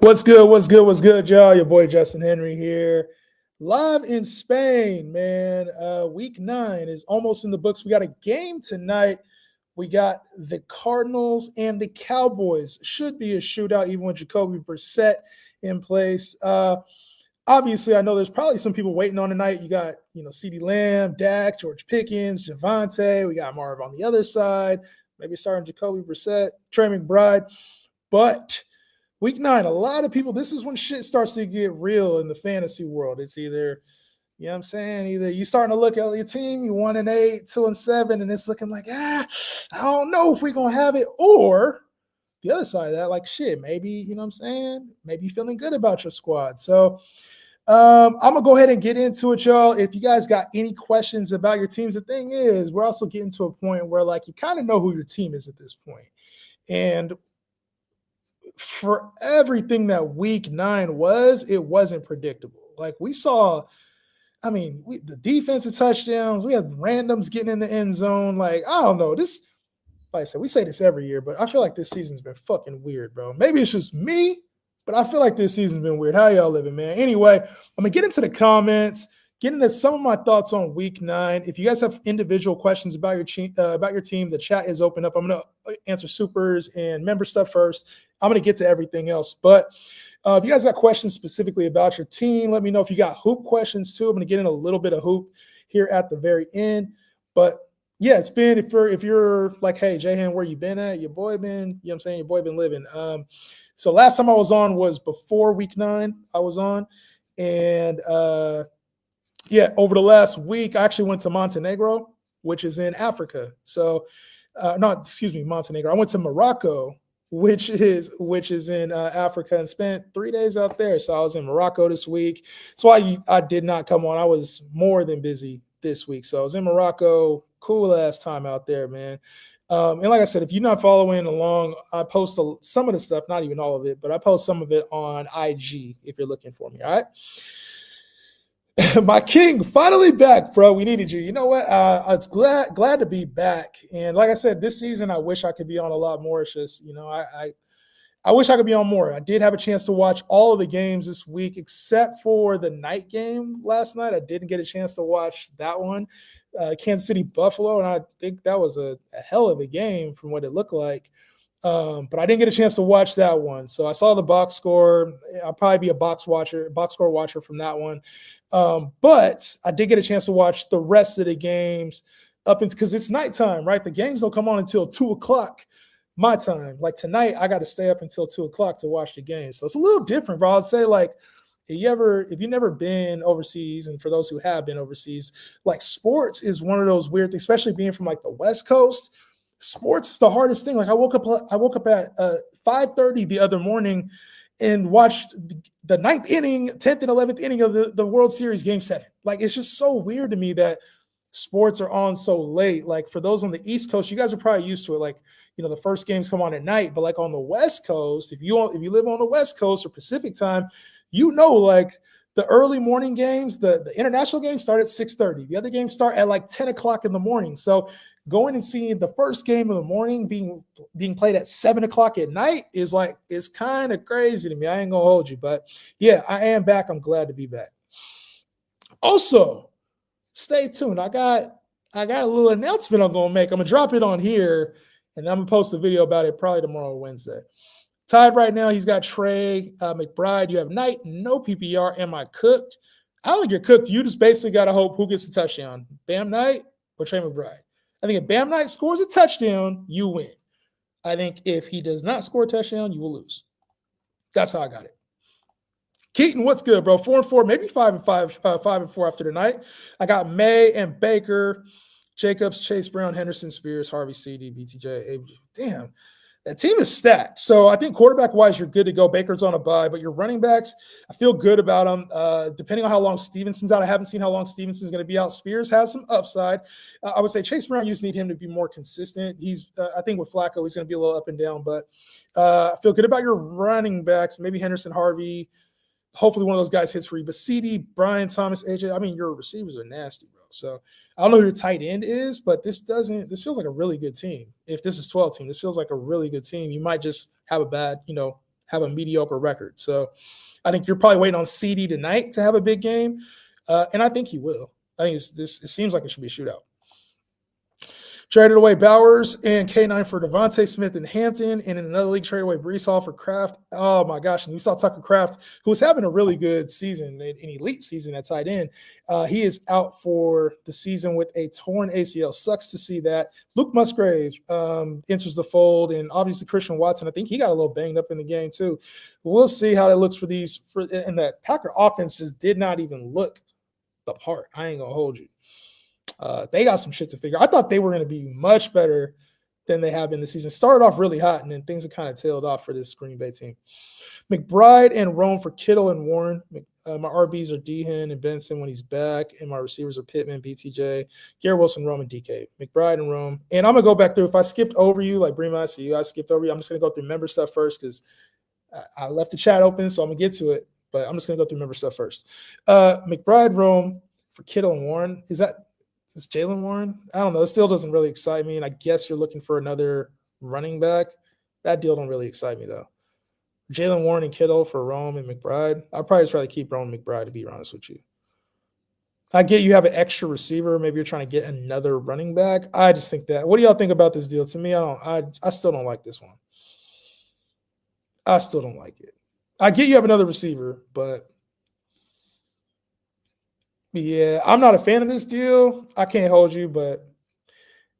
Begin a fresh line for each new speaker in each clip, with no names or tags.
What's good? What's good? What's good, y'all? Your boy Justin Henry here, live in Spain, man. Week 9 is almost in the books. We got a game tonight. We got the Cardinals and the Cowboys. Should be a shootout, even with Jacoby Brissett in place. Obviously, I know there's probably some people waiting on tonight. You got, CeeDee Lamb, Dak, George Pickens, Javonte. We got Marv on the other side. Maybe starting Jacoby Brissett, Trey McBride. But Week 9, a lot of people, this is when shit starts to get real in the fantasy world. It's either, either you starting to look at your team, you 1-8, 2-7, and it's looking like, I don't know if we're going to have it. Or the other side of that, like, shit, maybe, maybe feeling good about your squad. So I'm going to go ahead and get into it, y'all. If you guys got any questions about your teams, the thing is, we're also getting to a point where, like, you kind of know who your team is at this point. And for everything that week 9 was, it wasn't predictable. Like we saw, the defensive touchdowns, we had randoms getting in the end zone. Like, I don't know. This, like I said, we say this every year, but I feel like this season's been fucking weird, bro. Maybe it's just me, but I feel like this season's been weird. How y'all living, man? Anyway, I'm gonna get into the comments, get into some of my thoughts on week 9. If you guys have individual questions about your team, the chat is open up. I'm gonna answer supers and member stuff first. I'm going to get to everything else. But if you guys got questions specifically about your team, let me know. If you got hoop questions too, I'm going to get in a little bit of hoop here at the very end. But yeah, it's been, if you're like, hey, Jahan, where you been at? Your boy been, your boy been living. So last time I was on was before week 9 I was on. And over the last week, I actually went to Montenegro, which is in Africa. So Montenegro. I went to Morocco, which is in Africa, and spent 3 days out there. So I was in Morocco this week. That's why I did not come on. I was more than busy this week. So I was in Morocco. Cool ass time out there, man. And like I said, if you're not following along, I post some of the stuff, not even all of it, but I post some of it on IG if you're looking for me. All right. My king, finally back, bro. We needed you. You know what? It's glad to be back. And like I said, this season, I wish I could be on a lot more. It's just, I wish I could be on more. I did have a chance to watch all of the games this week, except for the night game last night. I didn't get a chance to watch that one, Kansas City Buffalo, and I think that was a hell of a game from what it looked like. But I didn't get a chance to watch that one. So I saw the box score. I'll probably be a box score watcher from that one. But I did get a chance to watch the rest of the games because it's nighttime, right? The games don't come on until 2:00 my time. Like tonight, I got to stay up until 2:00 to watch the game. So it's a little different, bro. I'd say like if you've never been overseas, and for those who have been overseas, like sports is one of those weird things, especially being from like the West Coast. Sports is the hardest thing. Like I woke up at 5:30 the other morning and watched the 9th inning, 10th and 11th inning of the World Series Game 7. Like, it's just so weird to me that sports are on so late. Like, for those on the East Coast, you guys are probably used to it. Like, the first games come on at night. But, like, on the West Coast, if you live on the West Coast or Pacific time, like, the early morning games, the international games start at 6:30. The other games start at, like, 10 o'clock in the morning. So, going and seeing the first game of the morning being played at 7 o'clock at night is kind of crazy to me. I ain't gonna hold you, but yeah, I am back. I'm glad to be back. Also, stay tuned. I got a little announcement I'm gonna make. I'm gonna drop it on here, and I'm gonna post a video about it probably tomorrow or Wednesday. Tied right now, he's got Trey McBride. You have Knight, no PPR. Am I cooked? I don't think you're cooked. You just basically got to hope who gets the touchdown, Bam Knight or Trey McBride. I think if Bam Knight scores a touchdown, you win. I think if he does not score a touchdown, you will lose. That's how I got it. Keaton, what's good, bro? 4-4, maybe 5-5, 5-4 after tonight. I got May and Baker, Jacobs, Chase Brown, Henderson, Spears, Harvey, CD, BTJ. Damn, that team is stacked. So I think quarterback-wise, you're good to go. Baker's on a bye, but your running backs, I feel good about them. Depending on how long Stevenson's out, I haven't seen how long Stevenson's going to be out. Spears has some upside. I would say Chase Brown, you just need him to be more consistent. I think with Flacco, he's going to be a little up and down, but I feel good about your running backs. Maybe Henderson, Harvey. Hopefully one of those guys hits for you. But CD, Brian, Thomas, AJ, your receivers are nasty, bro. So I don't know who your tight end is, but this feels like a really good team. If this is 12 team, this feels like a really good team. You might just have a bad have a mediocre record. So I think you're probably waiting on CD tonight to have a big game, and I think he will. I think it seems like it should be a shootout. Traded away Bowers and K9 for Devontae Smith in Hampton, and in another league, traded away Brees Hall for Kraft. Oh my gosh! And we saw Tucker Kraft, who was having a really good season, an elite season at tight end. He is out for the season with a torn ACL. Sucks to see that. Luke Musgrave enters the fold, and obviously Christian Watson. I think he got a little banged up in the game too. We'll see how that looks for these. And that Packer offense just did not even look the part. I ain't gonna hold you. They got some shit to figure. I thought they were going to be much better than they have been this season. Started off really hot, and then things have kind of tailed off for this Green Bay team. McBride and Rome for Kittle and Warren. My RBs are Dehan and Benson when he's back, and my receivers are Pittman, BTJ, Garrett Wilson, Rome, and DK. McBride and Rome. And I'm going to go back through. If I skipped over you, like Breema, I see you. I skipped over you. I'm just going to go through member stuff first because I left the chat open, so I'm going to get to it. But I'm just going to go through member stuff first. McBride, Rome for Kittle and Warren. Is Jaylen Warren? I don't know. It still doesn't really excite me, and I guess you're looking for another running back. That deal don't really excite me, though. Jaylen Warren and Kittle for Rome and McBride. I'd probably just rather keep Rome and McBride, to be honest with you. I get you have an extra receiver. Maybe you're trying to get another running back. I just think that. What do y'all think about this deal? To me, I still don't like this one. I still don't like it. I get you have another receiver, but yeah, I'm not a fan of this deal. I can't hold you, but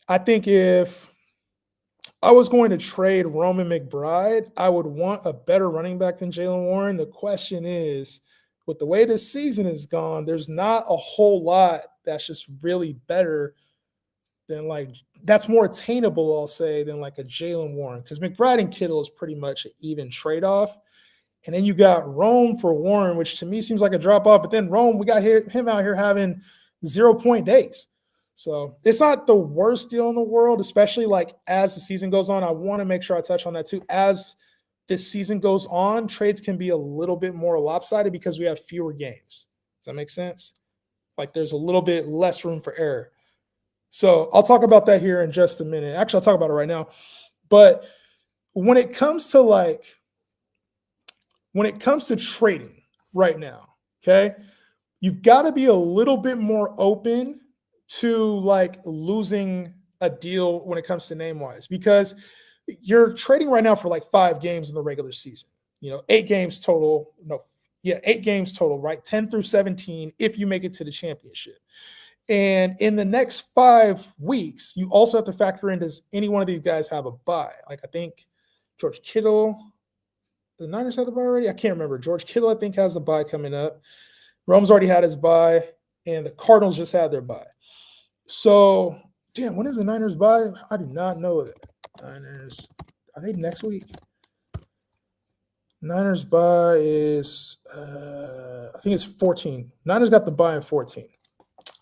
I think if I was going to trade Roman McBride, I would want a better running back than Jaylen Warren. The question is, with the way this season is gone, there's not a whole lot that's just really better than that's more attainable, I'll say, than like a Jaylen Warren. Because McBride and Kittle is pretty much an even trade-off. And then you got Rome for Warren, which to me seems like a drop-off. But then Rome, we got him out here having 0-point days. So it's not the worst deal in the world, especially as the season goes on. I want to make sure I touch on that too. As this season goes on, trades can be a little bit more lopsided because we have fewer games. Does that make sense? There's a little bit less room for error. So I'll talk about that here in just a minute. Actually, I'll talk about it right now. But when it comes to trading right now, okay, you've got to be a little bit more open to losing a deal when it comes to name-wise, because you're trading right now for 5 games in the regular season. 8 games total. 8 games total, right? 10 through 17 if you make it to the championship. And in the next 5 weeks, you also have to factor in, does any one of these guys have a bye? I think George Kittle – the Niners have the bye already? I can't remember. George Kittle, I think, has the bye coming up. Rome's already had his bye, and the Cardinals just had their bye. So, damn, when is the Niners bye? I do not know that. Niners, are they next week? Niners bye is, I think it's 14. Niners got the bye in 14.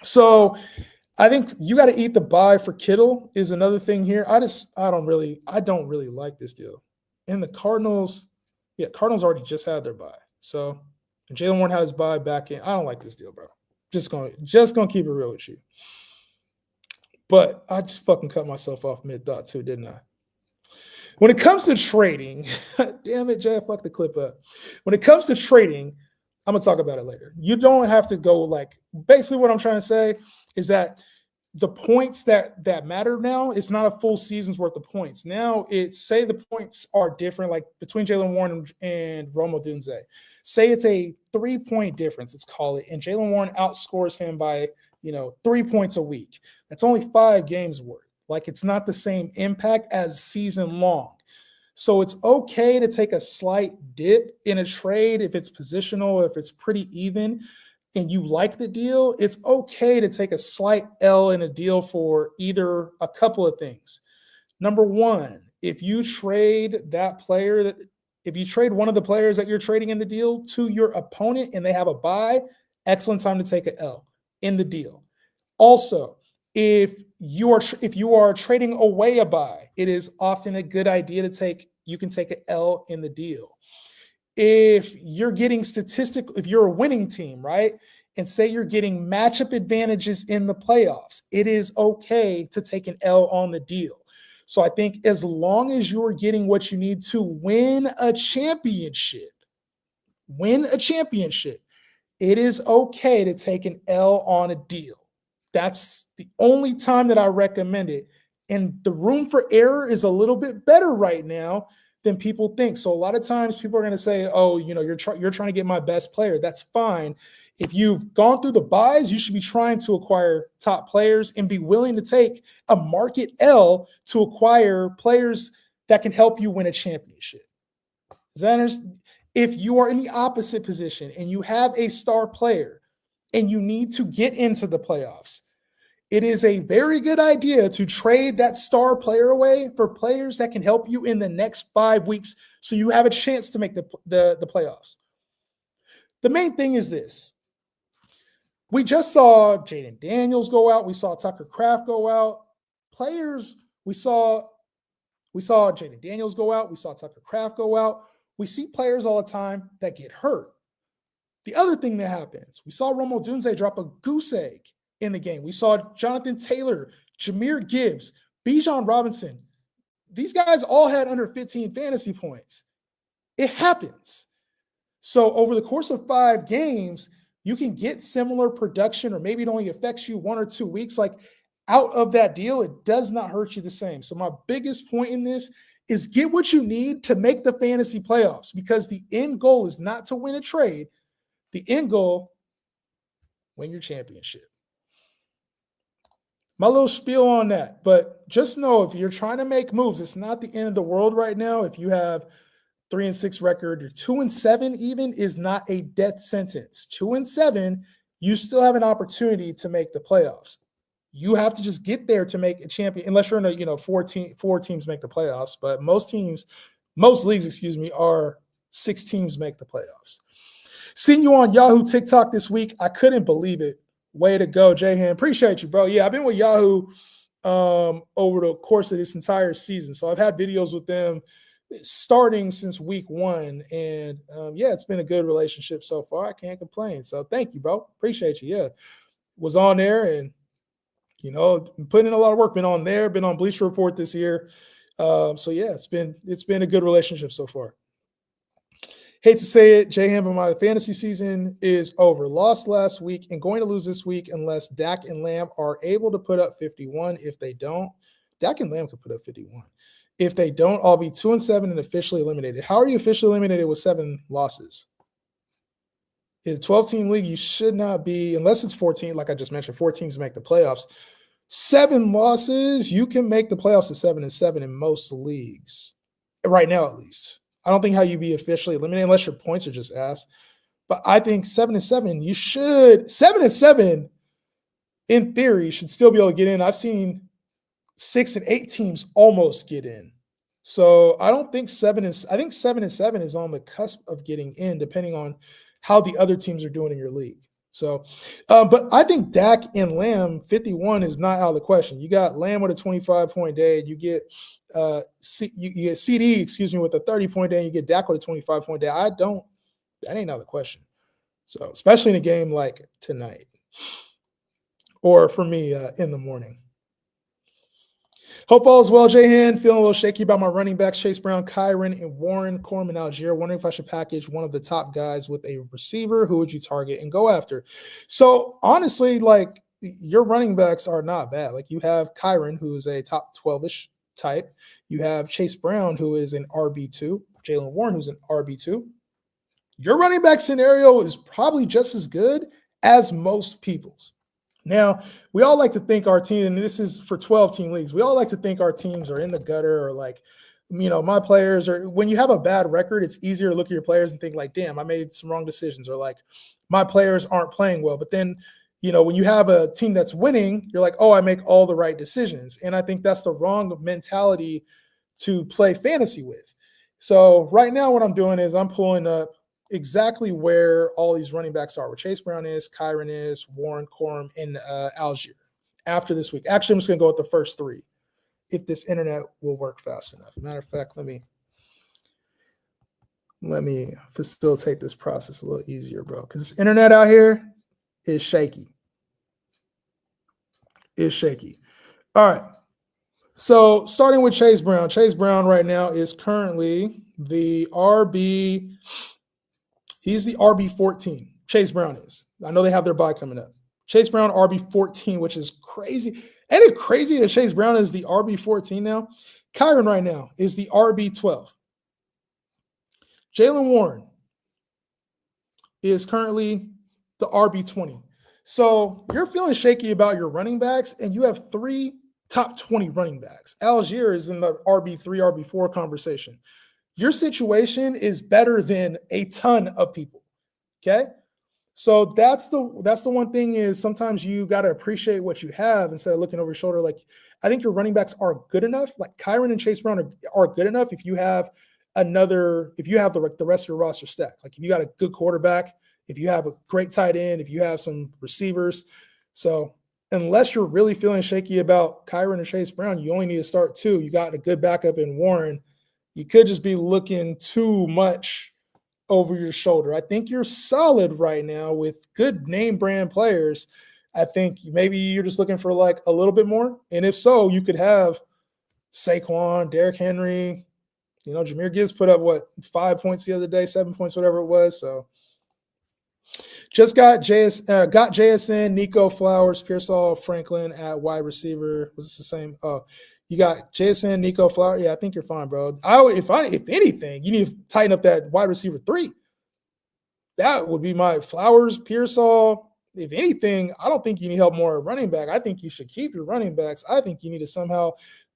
So, I think you got to eat the bye for Kittle is another thing here. I don't really like this deal. And the Cardinals. Yeah, Cardinals already just had their bye. So Jaylen Warren had his bye back in. I don't like this deal, bro. Just gonna keep it real with you. But I just fucking cut myself off mid-thought too, didn't I? When it comes to trading, damn it, Jay, fuck the clip up. When it comes to trading, I'm gonna talk about it later. You don't have to go basically what I'm trying to say is that the points that matter now, it's not a full season's worth of points. Now say the points are different, between Jaylen Warren and Rome Odunze. Say it's a 3-point difference, let's call it, and Jaylen Warren outscores him by 3 points a week. That's only 5 games worth. It's not the same impact as season long. So it's okay to take a slight dip in a trade if it's positional, if it's pretty even, and you like the deal. It's okay to take a slight L in a deal for either a couple of things. Number one, if you trade one of the players that you're trading in the deal to your opponent and they have a bye, excellent time to take an L in the deal. Also, if you are trading away a bye, it is often a good idea you can take an L in the deal. If you're getting if you're a winning team, right? And say you're getting matchup advantages in the playoffs, it is okay to take an L on the deal. So I think as long as you're getting what you need to win a championship, it is okay to take an L on a deal. That's the only time that I recommend it. And the room for error is a little bit better right now than people think. So a lot of times people are going to say, oh, you're trying to get my best player. That's fine. If you've gone through the buys, you should be trying to acquire top players and be willing to take a market L to acquire players that can help you win a championship. Does that understand? If you are in the opposite position and you have a star player and you need to get into the playoffs, it is a very good idea to trade that star player away for players that can help you in the next 5 weeks so you have a chance to make the playoffs. The main thing is this. We just saw Jaden Daniels go out. We saw Tucker Kraft go out. Players, we saw Jaden Daniels go out. We saw Tucker Kraft go out. We see players all the time that get hurt. The other thing that happens, we saw Rome Odunze drop a goose egg in the game. We saw Jonathan Taylor, Jahmyr Gibbs, Bijan Robinson. These guys all had under 15 fantasy points. It happens. So over the course of 5 games, you can get similar production, or maybe it only affects you 1 or 2 weeks. Like, out of that deal, it does not hurt you the same. So my biggest point in this is get what you need to make the fantasy playoffs, because the end goal is not to win a trade. The end goal, win your championship. My little spiel on that. But just know, if you're trying to make moves, it's not the end of the world right now. If you have 3-6 record, or 2-7 even, is not a death sentence. 2-7, you still have an opportunity to make the playoffs. You have to just get there to make a champion, unless you're in a 4 teams make the playoffs. But most leagues, are 6 teams make the playoffs. Seeing you on Yahoo TikTok this week, I couldn't believe it. Way to go, Jahan. Appreciate you, bro. Yeah, I've been with Yahoo over the course of this entire season. So I've had videos with them starting since week 1. And yeah, it's been a good relationship so far. I can't complain. So thank you, bro. Appreciate you. Yeah. Was on there and, putting in a lot of work. Been on there, been on Bleacher Report this year. So yeah, it's been a good relationship so far. Hate to say it, J-Ham, but my fantasy season is over. Lost last week and going to lose this week unless Dak and Lamb are able to put up 51. If they don't, Dak and Lamb could put up 51. If they don't, I'll be 2-7 and officially eliminated. How are you officially eliminated with 7 losses? In a 12-team league, you should not be, unless it's 14, like I just mentioned, 4 teams make the playoffs. 7 losses, you can make the playoffs at 7-7 in most leagues, right now at least. I don't think how you be officially eliminated unless your points are just ass. But I think 7-7, you should 7-7 in theory should still be able to get in. I've seen 6 and 8 teams almost get in. So I don't think 7-7 is on the cusp of getting in, depending on how the other teams are doing in your league. So, but I think Dak and Lamb 51 is not out of the question. You got Lamb with a 25-point day, and you get you get CD, with a 30-point day, and you get Dak with a 25-point day. That ain't out of the question. So, especially in a game like tonight, or for me in the morning. Hope all is well, Jahan. Feeling a little shaky about my running backs, Chase Brown, Kyren, and Warren Coleman Algier. Wondering if I should package one of the top guys with a receiver. Who would you target and go after? So honestly, like, your running backs are not bad. Like, you have Kyren, who is a top 12-ish type. You have Chase Brown, who is an RB2. Jaylen Warren, who's an RB2. Your running back scenario is probably just as good as most people's. Now, we all like to think our team, and this is for 12-team leagues, we all like to think our teams are in the gutter, or like, my players are, when you have a bad record, it's easier to look at your players and think like, damn, I made some wrong decisions, or like, my players aren't playing well. But then, when you have a team that's winning, you're like, oh, I make all the right decisions. And I think that's the wrong mentality to play fantasy with. So right now what I'm doing is I'm pulling up exactly where all these running backs are, where Chase Brown is, Kyren is, Warren, Corum, and Algier after this week. Actually, I'm just going to go with the first 3 if this internet will work fast enough. Matter of fact, let me facilitate this process a little easier, bro, because this internet out here is shaky. All right. So starting with Chase Brown. Chase Brown right now is currently the RB. He's the RB 14. Chase Brown is. I know they have their bye coming up. Chase Brown RB 14, which is crazy. Ain't it crazy that Chase Brown is the RB 14 now? Kyren right now is the RB 12. Jaylen Warren is currently the RB 20. So you're feeling shaky about your running backs, and you have 3 top 20 running backs. Algier is in the RB3, RB4 conversation. Your situation is better than a ton of people. Okay. So that's the one thing is sometimes you got to appreciate what you have instead of looking over your shoulder. Like, I think your running backs are good enough. Like Kyren and Chase Brown are good enough if you have the rest of your roster stacked. Like if you got a good quarterback, if you have a great tight end, if you have some receivers. So unless you're really feeling shaky about Kyren and Chase Brown, you only need to start 2. You got a good backup in Warren. You could just be looking too much over your shoulder. I think you're solid right now with good name brand players. I think maybe you're just looking for like a little bit more. And if so, you could have Saquon, Derrick Henry, Jahmyr Gibbs put up 5 points the other day, 7 points, whatever it was. So just got JSN, Nico Flowers, Pearsall, Franklin at wide receiver. Was this the same? Oh, you got JSN, Nico Flowers. Yeah, I think you're fine, bro. If anything, you need to tighten up that wide receiver 3. That would be my Flowers, Pearsall. If anything, I don't think you need help more running back. I think you should keep your running backs. I think you need to somehow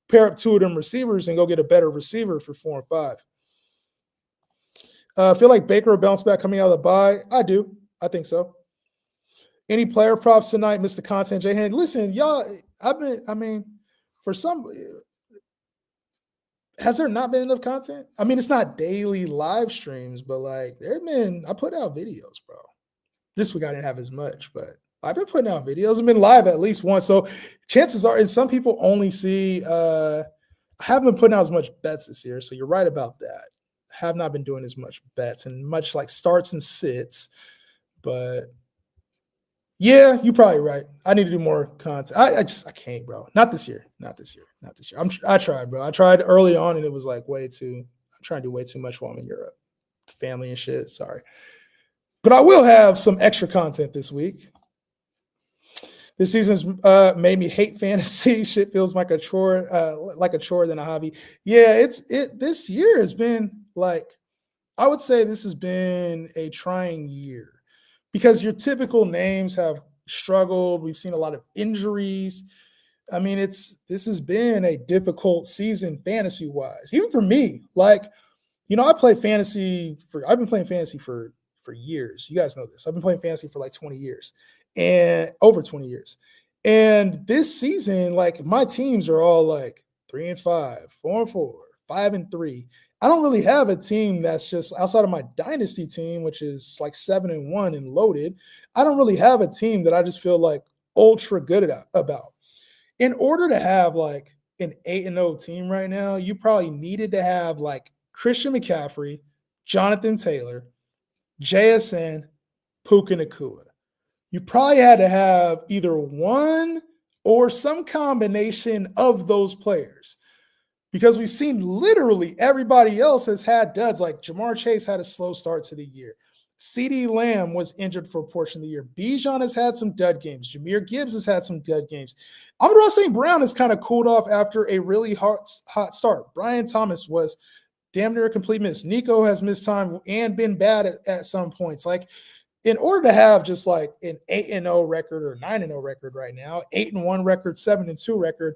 pair up 2 of them receivers and go get a better receiver for 4 and 5. I feel like Baker will bounce back coming out of the bye. I do. I think so. Any player props tonight, Mr. Content J. Hand? Listen, y'all, for some, has there not been enough content? I mean, it's not daily live streams, but like I put out videos, bro. This week I didn't have as much, but I've been putting out videos. I've been live at least once. So chances are, and some people only see, I haven't been putting out as much bets this year. So you're right about that. I have not been doing as much bets and much like starts and sits, but yeah, you're probably right. I need to do more content. I can't, bro. Not this year. I tried, bro. I tried early on and it was like I'm trying to do way too much while I'm in Europe. Family and shit. Sorry. But I will have some extra content this week. This season's made me hate fantasy. Shit feels like a chore than a hobby. Yeah, this year has been like, I would say this has been a trying year because your typical names have struggled. We've seen a lot of injuries. I mean, this has been a difficult season fantasy wise, even for me. Like, I've been playing fantasy for years. You guys know this. I've been playing fantasy for like 20 years and over 20 years. And this season, like my teams are all like 3-5, 4-4, 5-3. I don't really have a team that's just outside of my dynasty team, which is like 7-1 and loaded. I don't really have a team that I just feel like ultra good about. In order to have like an 8-0 team right now, you probably needed to have like Christian McCaffrey, Jonathan Taylor, JSN, Puka Nacua. You probably had to have either one or some combination of those players because we've seen literally everybody else has had duds. Like Jamar Chase had a slow start to the year. CeeDee Lamb was injured for a portion of the year. Bijan has had some dud games. Jahmyr Gibbs has had some dud games. Amon-Ra St. Brown has kind of cooled off after a really hot start. Brian Thomas was damn near a complete miss. Nico has missed time and been bad at some points. Like, in order to have just like an 8-0 record or 9-0 record right now, 8-1 record, 7-2 record,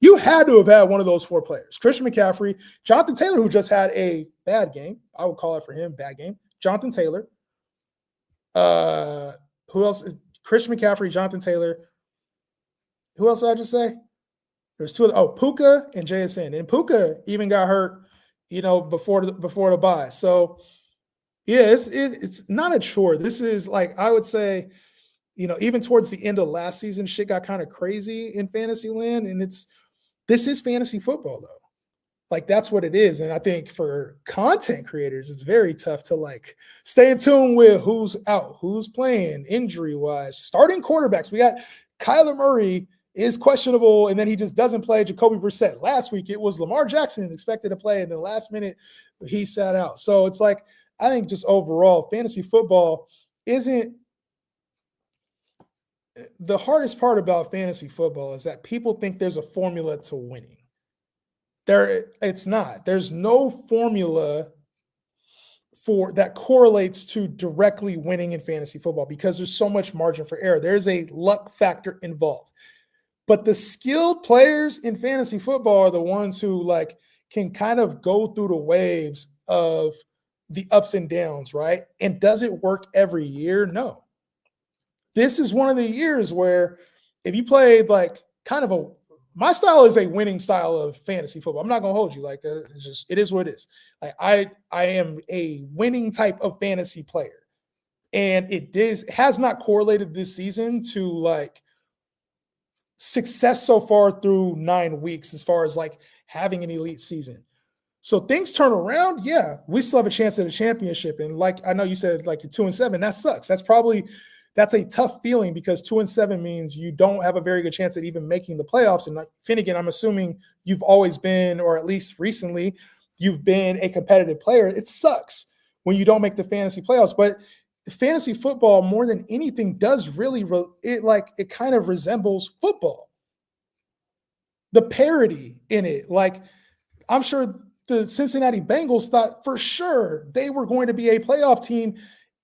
you had to have had one of those 4 players. Christian McCaffrey, Jonathan Taylor, who just had a bad game. I would call it for him, bad game. Jonathan Taylor. Who else? Christian McCaffrey, Jonathan Taylor. Who else did I just say? There's 2 of Puka and JSN. And Puka even got hurt, before the bye. So yeah, it's not a chore. This is like, I would say, even towards the end of last season, shit got kind of crazy in fantasy land. And this is fantasy football though. Like that's what it is. And I think for content creators, it's very tough to like stay in tune with who's out, who's playing injury wise, starting quarterbacks. We got Kyler Murray is questionable, and then he just doesn't play. Jacoby Brissett. Last week, it was Lamar Jackson expected to play, and then last minute, he sat out. So it's like, I think just overall, fantasy football isn't – the hardest part about fantasy football is that people think there's a formula to winning. It's not. There's no formula that correlates to directly winning in fantasy football because there's so much margin for error. There's a luck factor involved. But the skilled players in fantasy football are the ones who like can kind of go through the waves of the ups and downs, right? And does it work every year? No. This is one of the years where if you played like kind of my style is a winning style of fantasy football. I'm not going to hold you. Like, it is what it is. Like, I am a winning type of fantasy player. And it has not correlated this season to like success so far through 9 weeks as far as like having an elite season. So things turn around. Yeah, we still have a chance at a championship. And like, I know you said like you're 2-7, that sucks. That's a tough feeling because 2-7 means you don't have a very good chance at even making the playoffs. And like Finnegan, I'm assuming you've always been, or at least recently, you've been a competitive player. It sucks when you don't make the fantasy playoffs, but fantasy football more than anything does really, it kind of resembles football. The parity in it, like I'm sure the Cincinnati Bengals thought for sure they were going to be a playoff team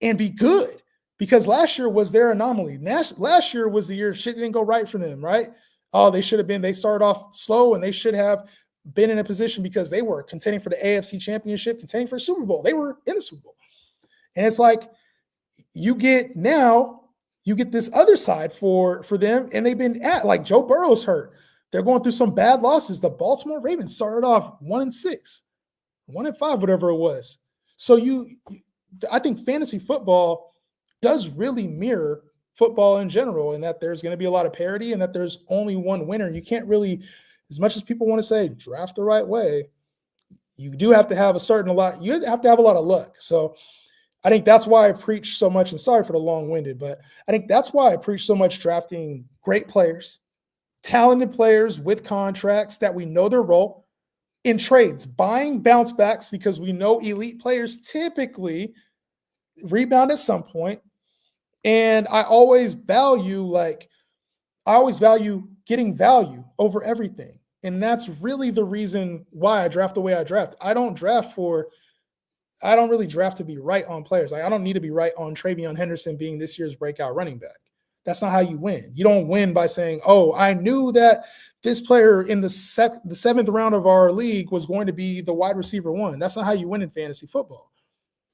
and be good. Because last year was their anomaly. Last year was the year shit didn't go right for them, right? Oh, they started off slow and they should have been in a position because they were contending for the AFC Championship, contending for a Super Bowl. They were in the Super Bowl. And it's like you get this other side for them, and they've been like Joe Burrow's hurt. They're going through some bad losses. The Baltimore Ravens started off 1-6, 1-5, whatever it was. So I think fantasy football does really mirror football in general, and that there's going to be a lot of parity and that there's only one winner. You can't really, as much as people want to say draft the right way, you do have to have you have to have a lot of luck. So I think that's why I preach so much, and sorry for the long-winded, but I think that's why I preach so much drafting great players, talented players with contracts that we know their role in trades, buying bounce backs because we know elite players typically rebound at some point. And I always value getting value over everything. And that's really the reason why I draft the way I draft. I don't really draft to be right on players. Like I don't need to be right on TreVeyon Henderson being this year's breakout running back. That's not how you win. You don't win by saying, oh, I knew that this player in the seventh round of our league was going to be the wide receiver one. That's not how you win in fantasy football.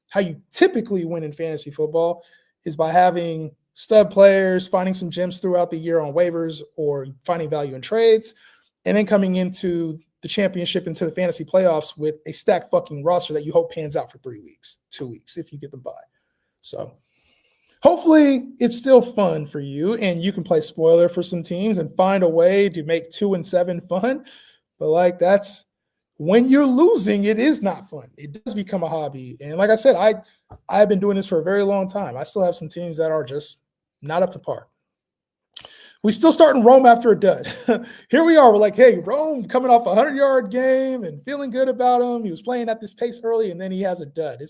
How you typically win in fantasy football is by having stud players, finding some gems throughout the year on waivers or finding value in trades, and then coming into the championship, into the fantasy playoffs with a stacked fucking roster that you hope pans out for 3 weeks, 2 weeks, if you get the bye. So hopefully it's still fun for you and you can play spoiler for some teams and find a way to make 2-7 fun. But like that's when you're losing, it is not fun. It does become a hobby. And like I said, I've been doing this for a very long time. I still have some teams that are just not up to par. We still starting Rome after a dud. Here we are. We're like, hey, Rome coming off a 100-yard game and feeling good about him. He was playing at this pace early, and then he has a dud.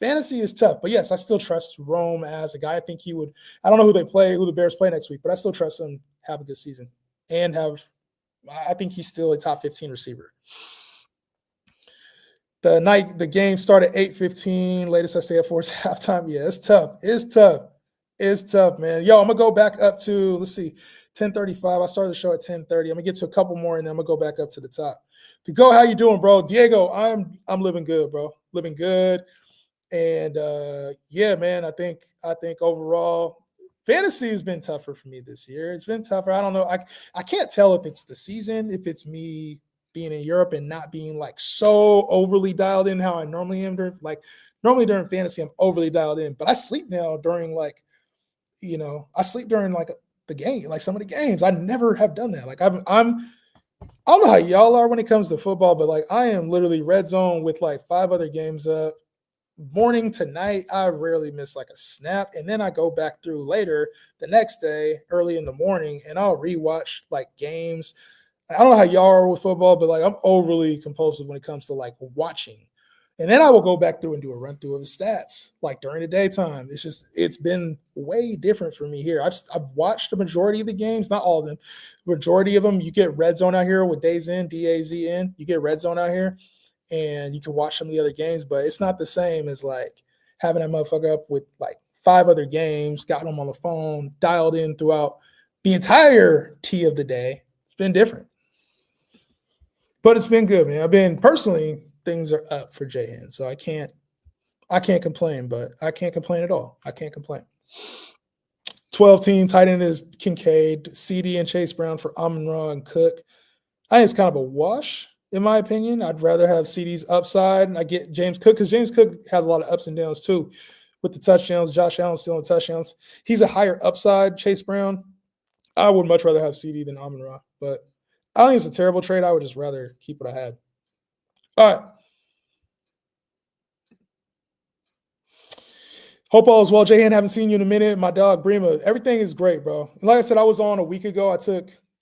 Fantasy is tough. But, yes, I still trust Rome as a guy. I think he would – I don't know who the Bears play next week, but I still trust him to have a good season and I think he's still a top 15 receiver. The game started at 8:15. Latest I stay at 4 is halftime. Yeah, it's tough, man. Yo, I'm gonna go back up to 10:35. I started the show at 10:30. I'm gonna get to a couple more, and then I'm gonna go back up to the top. To go, how you doing, bro? Diego, I'm living good, bro. Living good, and yeah, man. I think overall, fantasy has been tougher for me this year. It's been tougher. I don't know. I can't tell if it's the season, if it's me being in Europe and not being like so overly dialed in how I normally am. Normally during fantasy, I'm overly dialed in, but I sleep now during the game, like some of the games. I never have done that. Like I don't know how y'all are when it comes to football, but like I am literally red zone with like 5 other games up. morning to night, I rarely miss like a snap. And then I go back through later the next day, early in the morning, and I'll rewatch like games. I don't know how y'all are with football, but like I'm overly compulsive when it comes to like watching. And then I will go back through and do a run through of the stats like during the daytime. It's been way different for me here. I've watched the majority of the games, not all of them. Majority of them, you get red zone out here with Days In, DAZN. You get red zone out here, and you can watch some of the other games, but it's not the same as like having that motherfucker up with like 5 other games, got them on the phone, dialed in throughout the entirety of the day. It's been different. But it's been good, man. I've been personally, things are up for Jahan, so I can't complain, but I can't complain at all. I can't complain. 12 team tight end is Kincaid, CD and Chase Brown for Amon-Ra and Cook. I think it's kind of a wash, in my opinion. I'd rather have CD's upside. I get James Cook because James Cook has a lot of ups and downs too with the touchdowns. Josh Allen still in touchdowns. He's a higher upside, Chase Brown. I would much rather have CD than Amon-Ra, but I don't think it's a terrible trade. I would just rather keep what I had. All right. Hope all is well. Jahan, haven't seen you in a minute. My dog, Brema. Everything is great, bro. And like I said, I was on a week ago.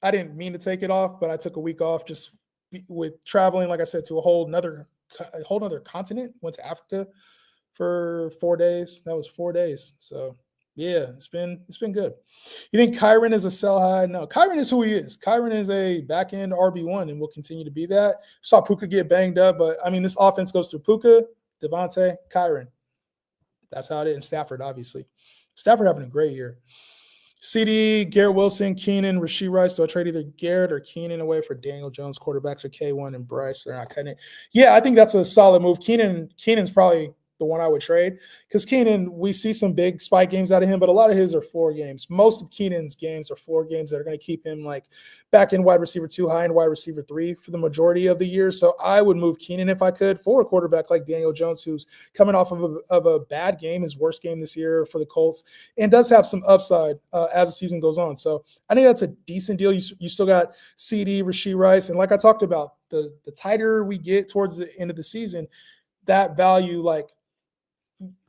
I didn't mean to take it off, but I took a week off just with traveling, like I said, to a whole nother continent. Went to Africa for 4 days. That was 4 days. So yeah, it's been good. You think Kyren is a sell high? No, Kyren is who he is. Kyren is a back end RB1 and will continue to be that. Saw Puka get banged up, but I mean, this offense goes through Puka, Devontae, Kyren. That's how it is. And Stafford, obviously. Stafford having a great year. CD, Garrett Wilson, Keenan, Rashee Rice. Do I trade either Garrett or Keenan away for Daniel Jones? Quarterbacks are K1 and Bryce. They're not cutting it. Yeah, I think that's a solid move. Keenan's probably the one I would trade because Keenan, we see some big spike games out of him, but a lot of his are floor games. Most of Keenan's games are floor games that are going to keep him like back in wide receiver 2, high in wide receiver 3 for the majority of the year. So I would move Keenan if I could for a quarterback like Daniel Jones, who's coming off of a bad game, his worst game this year for the Colts, and does have some upside as the season goes on. So I think that's a decent deal. You still got CD, Rashee Rice, and like I talked about, the tighter we get towards the end of the season, that value, like,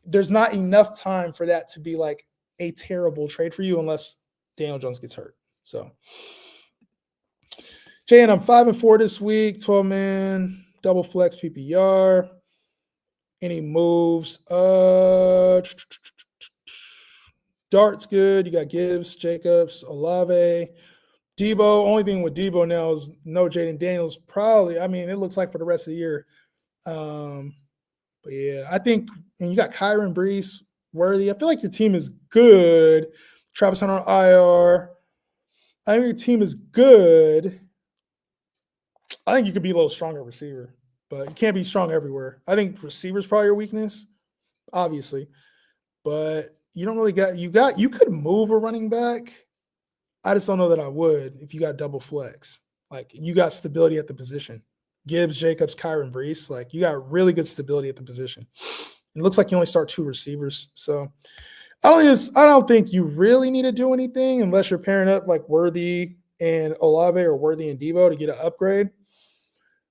there's not enough time for that to be like a terrible trade for you unless Daniel Jones gets hurt. So, Jay, and I'm 5-4 this week, 12-man, double flex PPR. Any moves? Dart's good. You got Gibbs, Jacobs, Olave, Debo. Only thing with Debo now is no Jaden Daniels. Probably, I mean, it looks like for the rest of the year. But yeah, I think, and you got Kyren, Brees, Worthy. I feel like your team is good. Travis Hunter on IR. I think your team is good. I think you could be a little stronger receiver, but you can't be strong everywhere. I think receiver's probably your weakness, obviously. But you don't really you could move a running back. I just don't know that I would if you got double flex. Like, you got stability at the position. Gibbs, Jacobs, Kyren, Brees. Like, you got really good stability at the position. It looks like you only start 2 receivers. So I don't think you really need to do anything unless you're pairing up like Worthy and Olave or Worthy and Debo to get an upgrade.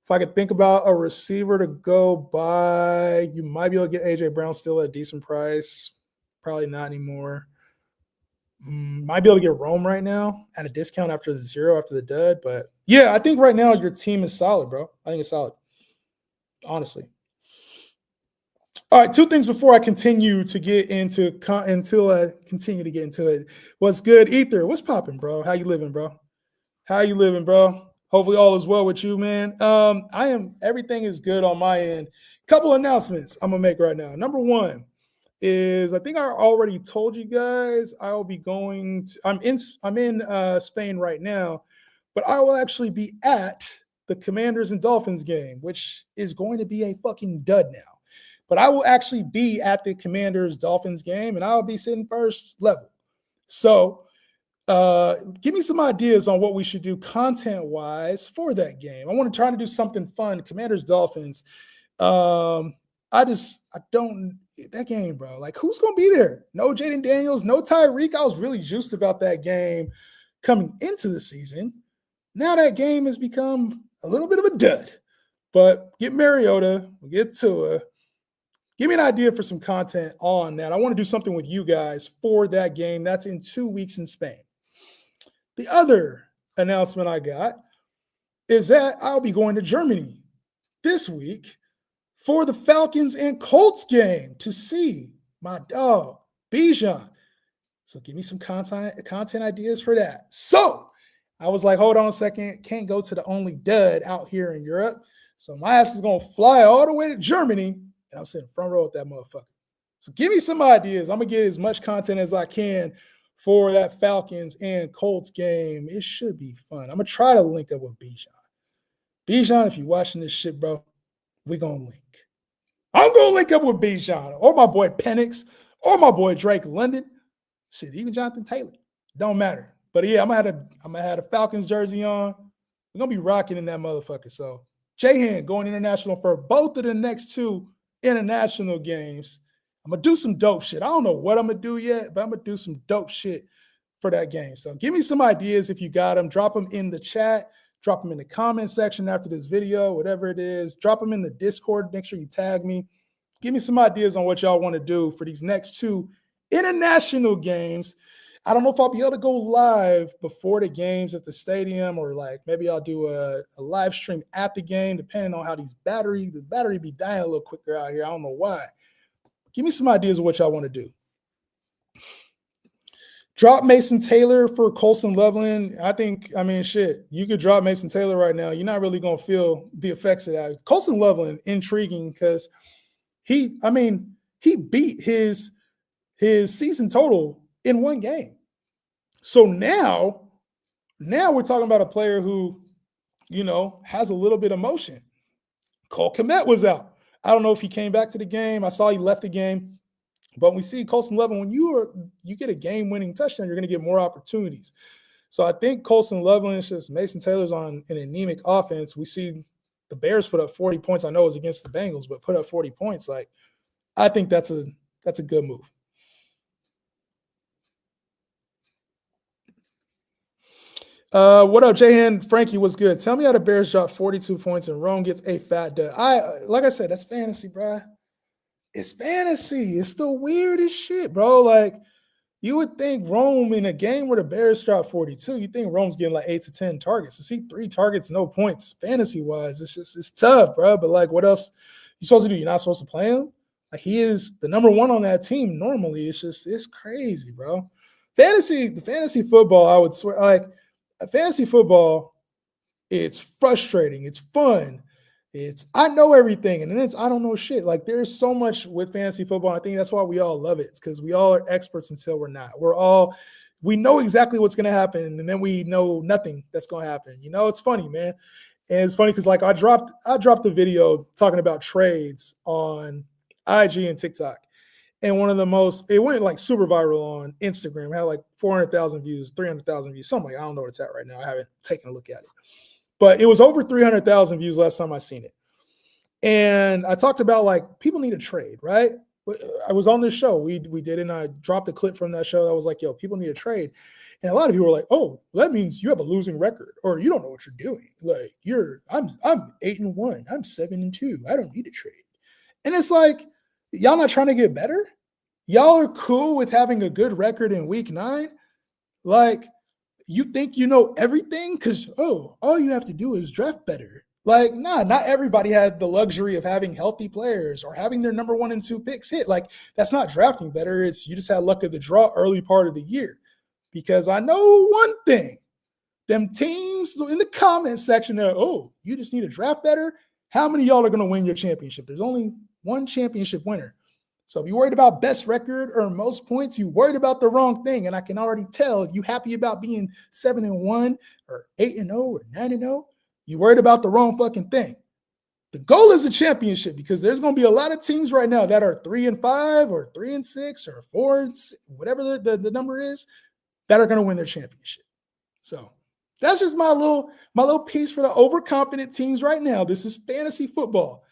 If I could think about a receiver to go buy, you might be able to get AJ Brown still at a decent price. Probably not anymore. Might be able to get Rome right now at a discount after the dud. But yeah, I think right now your team is solid, bro. I think it's solid, honestly. All right, 2 things before I continue to get into it. What's good, Ether? What's popping, bro? How you living, bro? Hopefully all is well with you, man. Everything is good on my end. Couple announcements I'm gonna make right now. Number 1 is, I think I already told you guys, I'm in Spain right now, but I will actually be at the Commanders and Dolphins game, which is going to be a fucking dud now. But I will actually be at the Commanders Dolphins game, and I'll be sitting first level. So give me some ideas on what we should do content-wise for that game. I want to try to do something fun. Commanders Dolphins. That game, bro. Like, who's gonna be there? No Jaden Daniels, no Tyreek. I was really juiced about that game coming into the season. Now that game has become a little bit of a dud. But get Mariota, we'll get Tua, give me an idea for some content on that. I want to do something with you guys for that game. That's in 2 weeks in Spain. The other announcement I got is that I'll be going to Germany this week for the Falcons and Colts game to see my dog, Bijan. So give me some content ideas for that. So I was like, hold on a second. Can't go to the only dud out here in Europe. So my ass is going to fly all the way to Germany. And I'm sitting front row with that motherfucker. So give me some ideas. I'm going to get as much content as I can for that Falcons and Colts game. It should be fun. I'm going to try to link up with Bijan. Bijan, if you're watching this shit, bro, we're going to link. I'm going to link up with Bijan or my boy Penix or my boy Drake London. Shit, even Jonathan Taylor. Don't matter. But yeah, I'm gonna have a Falcons jersey on. We're gonna be rocking in that motherfucker. So Jahan going international for both of the next 2 international games. I'm gonna do some dope shit. I don't know what I'm gonna do yet, but I'm gonna do some dope shit for that game. So give me some ideas if you got them. Drop them in the chat. Drop them in the comment section after this video, whatever it is. Drop them in the Discord. Make sure you tag me. Give me some ideas on what y'all want to do for these next 2 international games. I don't know if I'll be able to go live before the games at the stadium, or like maybe I'll do a live stream at the game, depending on how the battery be dying a little quicker out here. I don't know why. Give me some ideas of what y'all want to do. Drop Mason Taylor for Colson Loveland. I mean, shit, you could drop Mason Taylor right now. You're not really going to feel the effects of that. Colson Loveland, intriguing because he beat his season total in 1 game. So now we're talking about a player who, has a little bit of motion. Cole Kmet was out. I don't know if he came back to the game. I saw he left the game. But we see Colson Loveland, when you get a game-winning touchdown, you're going to get more opportunities. So I think Colson Loveland is just Mason Taylor's on an anemic offense. We see the Bears put up 40 points. I know it was against the Bengals, but put up 40 points. Like, I think that's a good move. What up, Jahan? Frankie, what's good? Tell me how the Bears drop 42 points and Rome gets a fat dud. Like I said, that's fantasy, bro. It's fantasy. It's the weirdest shit, bro. Like, you would think Rome in a game where the Bears drop 42, you think Rome's getting like 8 to 10 targets. To see 3 targets, no points, fantasy-wise, it's tough, bro. But, like, what else you supposed to do? You're not supposed to play him? Like, he is the number 1 on that team normally. It's crazy, bro. The fantasy football, I would swear, like, fantasy football, it's frustrating. It's fun. I know everything, and then I don't know shit. Like, there's so much with fantasy football. I think that's why we all love it. It's because we all are experts until we're not. We know exactly what's going to happen, and then we know nothing that's going to happen. It's funny, man. And it's funny because, like, I dropped a video talking about trades on IG and TikTok. And it went like super viral on Instagram. It had like 400,000 views, 300,000 views, something like, I don't know what it's at right now. I haven't taken a look at it. But it was over 300,000 views last time I seen it. And I talked about, like, people need a trade, right? I was on this show. We did it, and I dropped a clip from that show that was like, yo, people need a trade. And a lot of people were like, oh, that means you have a losing record, or you don't know what you're doing. Like, I'm 8-1. I'm 7-2. I don't need a trade. And it's like, y'all not trying to get better? Y'all are cool with having a good record in week 9? Like, you think you know everything because, all you have to do is draft better. Like, nah, not everybody had the luxury of having healthy players or having their number 1 and 2 picks hit. Like, that's not drafting better. It's you just had luck of the draw early part of the year. Because I know one thing. Them teams in the comment section are, you just need to draft better. How many of y'all are going to win your championship? There's only one championship winner. So if you're worried about best record or most points, you're worried about the wrong thing. And I can already tell if you're happy about being 7-1 or 8-0 or 9-0, you're worried about the wrong fucking thing. The goal is a championship because there's going to be a lot of teams right now that are 3-5 or 3-6 or 4-6, whatever the number is, that are going to win their championship. So that's just my little piece for the overconfident teams right now. This is fantasy football.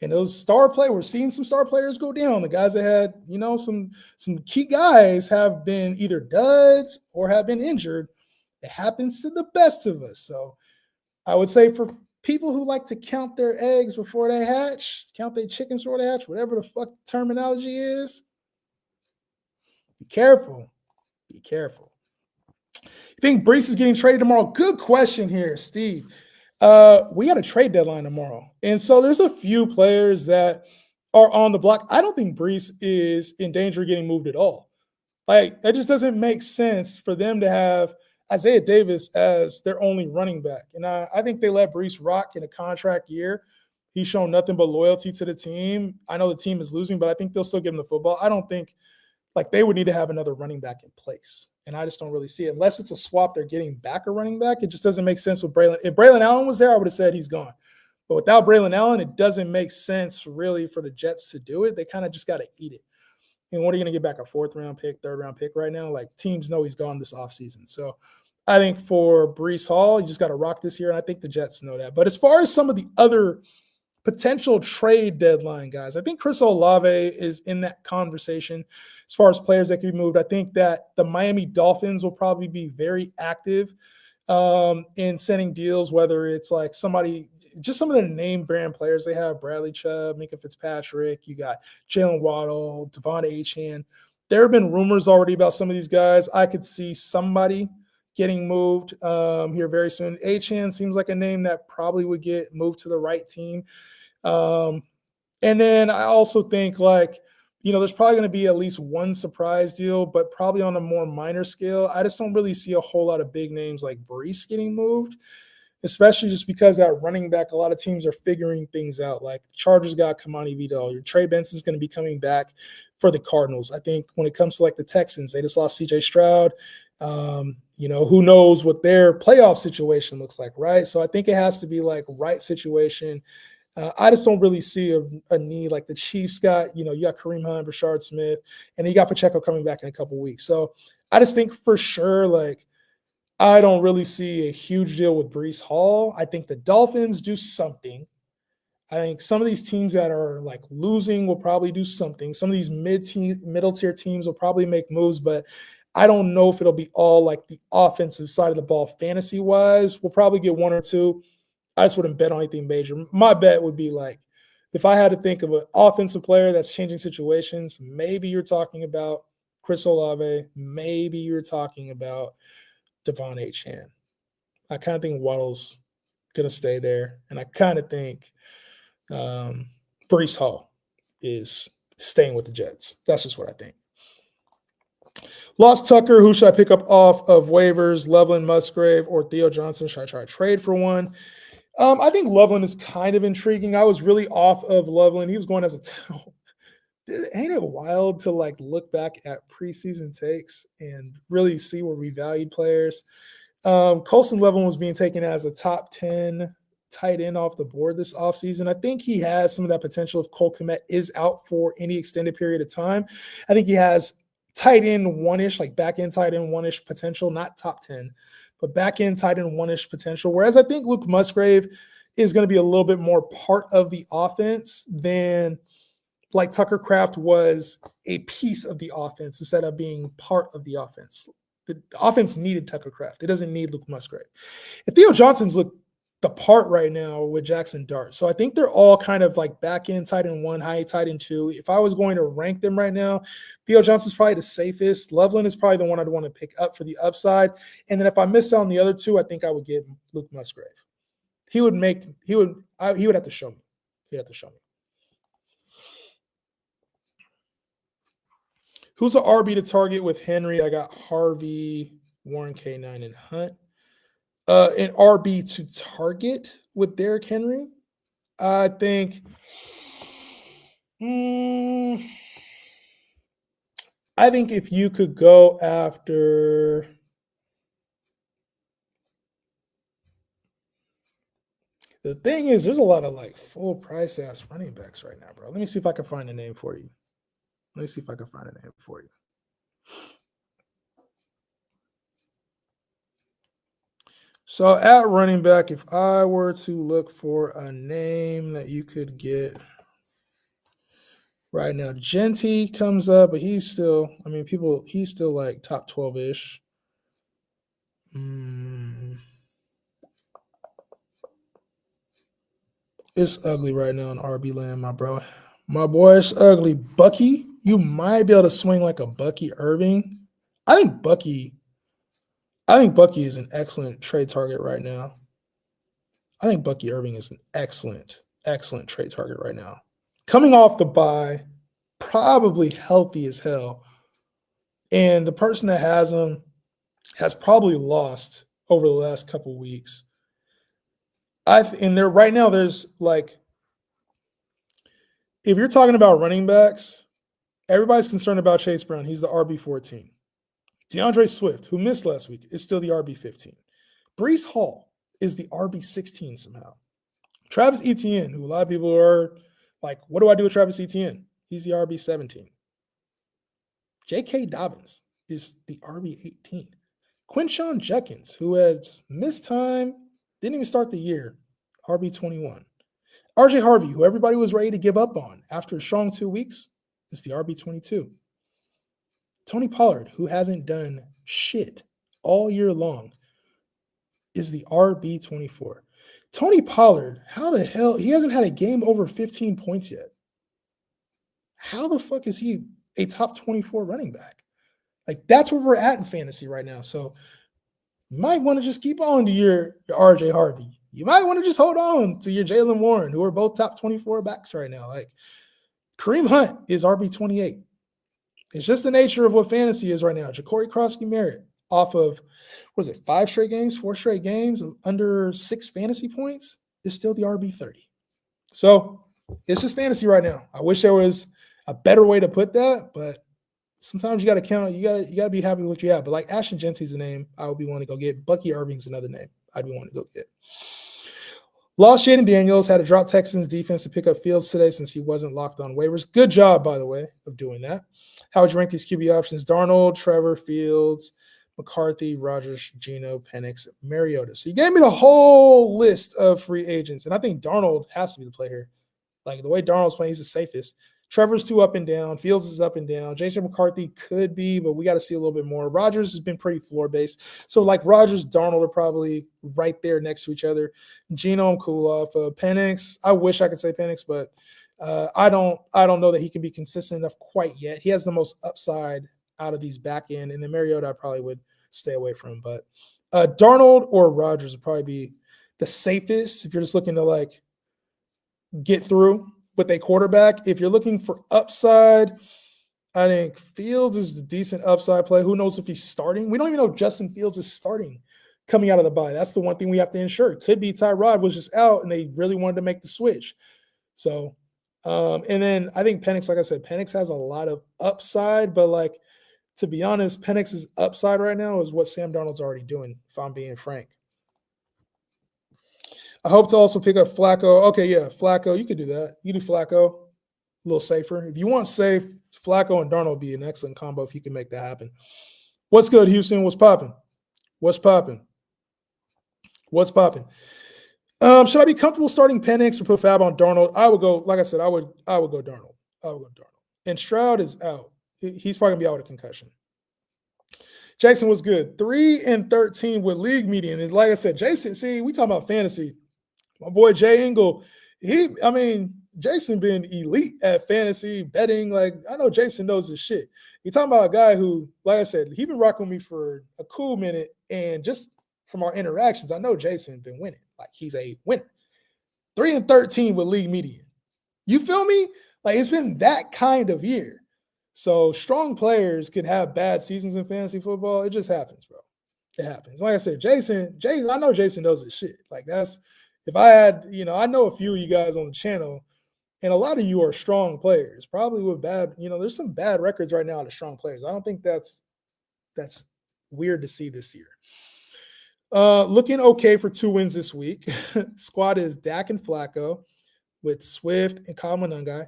And those star players, we're seeing some star players go down. The guys that had, some key guys have been either duds or have been injured. It happens to the best of us. So I would say for people who like to count their eggs before they hatch, count their chickens before they hatch, whatever the fuck terminology is, be careful. Be careful. You think Brees is getting traded tomorrow? Good question here, Steve. We got a trade deadline tomorrow. And so there's a few players that are on the block. I don't think Brees is in danger of getting moved at all. Like, that just doesn't make sense for them to have Isaiah Davis as their only running back. And I think they let Brees rock in a contract year. He's shown nothing but loyalty to the team. I know the team is losing, but I think they'll still give him the football. I don't think like they would need to have another running back in place. And I just don't really see it. Unless it's a swap, they're getting back a running back. It just doesn't make sense with Braylon. If Braylon Allen was there, I would have said he's gone. But without Braylon Allen, it doesn't make sense really for the Jets to do it. They kind of just got to eat it. And what are you going to get back? A 4th-round pick, 3rd-round pick right now? Like, teams know he's gone this offseason. So I think for Brees Hall, you just got to rock this year. And I think the Jets know that. But as far as some of the other potential trade deadline guys, I think Chris Olave is in that conversation as far as players that could be moved. I think that the Miami Dolphins will probably be very active in sending deals, whether it's like somebody, just some of the name brand players they have, Bradley Chubb, Minkah Fitzpatrick, you got Jalen Waddle, Devon Achane. There have been rumors already about some of these guys. I could see somebody getting moved here very soon. Achane seems like a name that probably would get moved to the right team. And then I also think there's probably going to be at least one surprise deal, but probably on a more minor scale. I just don't really see a whole lot of big names like Brees getting moved, especially just because at running back, a lot of teams are figuring things out. Like the Chargers got Kamani Vidal. Your Trey Benson's going to be coming back for the Cardinals. I think when it comes to like the Texans, they just lost C.J. Stroud. Who knows what their playoff situation looks like, right? So I think it has to be like right situation. I just don't really see a need like the Chiefs got. You got Kareem Hunt, Rashard Smith, and you got Pacheco coming back in a couple weeks. So I just think for sure, I don't really see a huge deal with Brees Hall. I think the Dolphins do something. I think some of these teams that are like losing will probably do something. Some of these middle tier teams will probably make moves, but I don't know if it'll be all like the offensive side of the ball fantasy wise. We'll probably get one or two. I just wouldn't bet on anything major. My bet would be like, if I had to think of an offensive player that's changing situations, maybe you're talking about Chris Olave. Maybe you're talking about Devon Achane. I kind of think Waddle's going to stay there. And I kind of think Brees Hall is staying with the Jets. That's just what I think. Lost Tucker. Who should I pick up off of waivers? Loveland, Musgrave, or Theo Johnson? Should I try to trade for one? I think Loveland is kind of intriguing. I was really off of Loveland. He was going as a ain't it wild to like look back at preseason takes and really see where we valued players. Colson Loveland was being taken as a top 10 tight end off the board this offseason. I think he has some of that potential if Cole Kmet is out for any extended period of time. I think he has tight end one-ish, like back end tight end one-ish potential, not top 10. But back end tight end one-ish potential. Whereas I think Luke Musgrave is going to be a little bit more part of the offense than like Tucker Kraft was a piece of the offense instead of being part of the offense. The offense needed Tucker Kraft. It doesn't need Luke Musgrave. And Theo Johnson's look the part right now with Jackson Dart. So I think they're all kind of like back end tight end one, high tight end two. If I was going to rank them right now, Theo Johnson's probably the safest. Loveland is probably the one I'd want to pick up for the upside. And then if I miss out on the other two, I think I would get Luke Musgrave. He would have to show me. He'd have to show me. Who's an RB to target with Henry? I got Harvey, Warren K9, and Hunt. An RB to target with Derrick Henry? I think if you could go after the thing is, there's a lot of like full price ass running backs right now, bro. Let me see if I can find a name for you. So at running back, if I were to look for a name that you could get right now, Genty comes up, but he's still like top 12-ish. It's ugly right now in RB land, my bro. My boy, it's ugly. Bucky, you might be able to swing like a Bucky Irving. I think Bucky, I think Bucky is an excellent trade target right now. I think Bucky Irving is an excellent, excellent trade target right now. Coming off the bye, probably healthy as hell. And the person that has him has probably lost over the last couple weeks. And there right now, there's like, if you're talking about running backs, everybody's concerned about Chase Brown. He's the RB14. DeAndre Swift, who missed last week, is still the RB15. Breece Hall is the RB16 somehow. Travis Etienne, who a lot of people are like, what do I do with Travis Etienne? He's the RB17. J.K. Dobbins is the RB18. Quinshon Judkins, who has missed time, didn't even start the year, RB21. RJ Harvey, who everybody was ready to give up on after a strong 2 weeks, is the RB22. Tony Pollard, who hasn't done shit all year long, is the RB24. Tony Pollard, how the hell? He hasn't had a game over 15 points yet. How the fuck is he a top 24 running back? Like, that's where we're at in fantasy right now. So you might want to just keep on to your RJ Harvey. You might want to just hold on to your Jaylen Warren, who are both top 24 backs right now. Like, Kareem Hunt is RB28. It's just the nature of what fantasy is right now. Ja'Cory Crosby-Merritt, off of, what is it, 4 straight games of under 6 fantasy points, is still the RB30. So it's just fantasy right now. I wish there was a better way to put that, but sometimes you got to count. You got to be happy with what you have. But like Ashton Genty's a name I would be wanting to go get. Bucky Irving's another name I'd be wanting to go get. Lost Jaden Daniels, had to drop Texans defense to pick up Fields today since he wasn't locked on waivers. Good job, by the way, of doing that. How would you rank these QB options? Darnold, Trevor, Fields, McCarthy, Rodgers, Geno, Penix, Mariota. So you gave me the whole list of free agents, and I think Darnold has to be the player. Like, the way Darnold's playing, he's the safest. Trevor's too up and down. Fields is up and down. JJ McCarthy could be, but we got to see a little bit more. Rodgers has been pretty floor-based. So, like, Rodgers, Darnold are probably right there next to each other. Geno, I'm cool off. Penix, I wish I could say Penix, but I don't know that he can be consistent enough quite yet. He has the most upside out of these back end, and then Mariota I probably would stay away from. But Darnold or Rodgers would probably be the safest if you're just looking to, like, get through with a quarterback. If you're looking for upside, I think Fields is the decent upside play. Who knows if he's starting? We don't even know if Justin Fields is starting coming out of the bye. That's the one thing we have to ensure. It could be Tyrod was just out and they really wanted to make the switch. So, and then I think Penix, like I said, Penix has a lot of upside, but like, to be honest, Penix's upside right now is what Sam Darnold's already doing, if I'm being frank. I hope to also pick up Flacco. Okay, yeah, Flacco. You could do that. You do Flacco, a little safer. If you want safe, Flacco and Darnold would be an excellent combo if you can make that happen. What's good, Houston? What's popping? What's popping? What's popping? Should I be comfortable starting Penix or put Fab on Darnold? I would go, like I said, I would go Darnold. I would go Darnold. And Stroud is out. He's probably gonna be out with a concussion. Jason was good. 3-13 with league median. And like I said, Jason, see, we talking about fantasy. My boy Jay Engel, Jason been elite at fantasy betting. Like, I know Jason knows his shit. You're talking about a guy who, like I said, he been rocking with me for a cool minute. And just from our interactions, I know Jason been winning. Like, he's a winner. 3-13 with league median. You feel me? Like, it's been that kind of year. So strong players could have bad seasons in fantasy football. It just happens, bro. It happens. Like I said, Jason, I know Jason knows his shit. Like, that's, if I had, I know a few of you guys on the channel, and a lot of you are strong players, probably with bad, there's some bad records right now out of strong players. I don't think that's weird to see this year. Looking okay for 2 wins this week. Squad is Dak and Flacco with Swift and Kyle Monangai.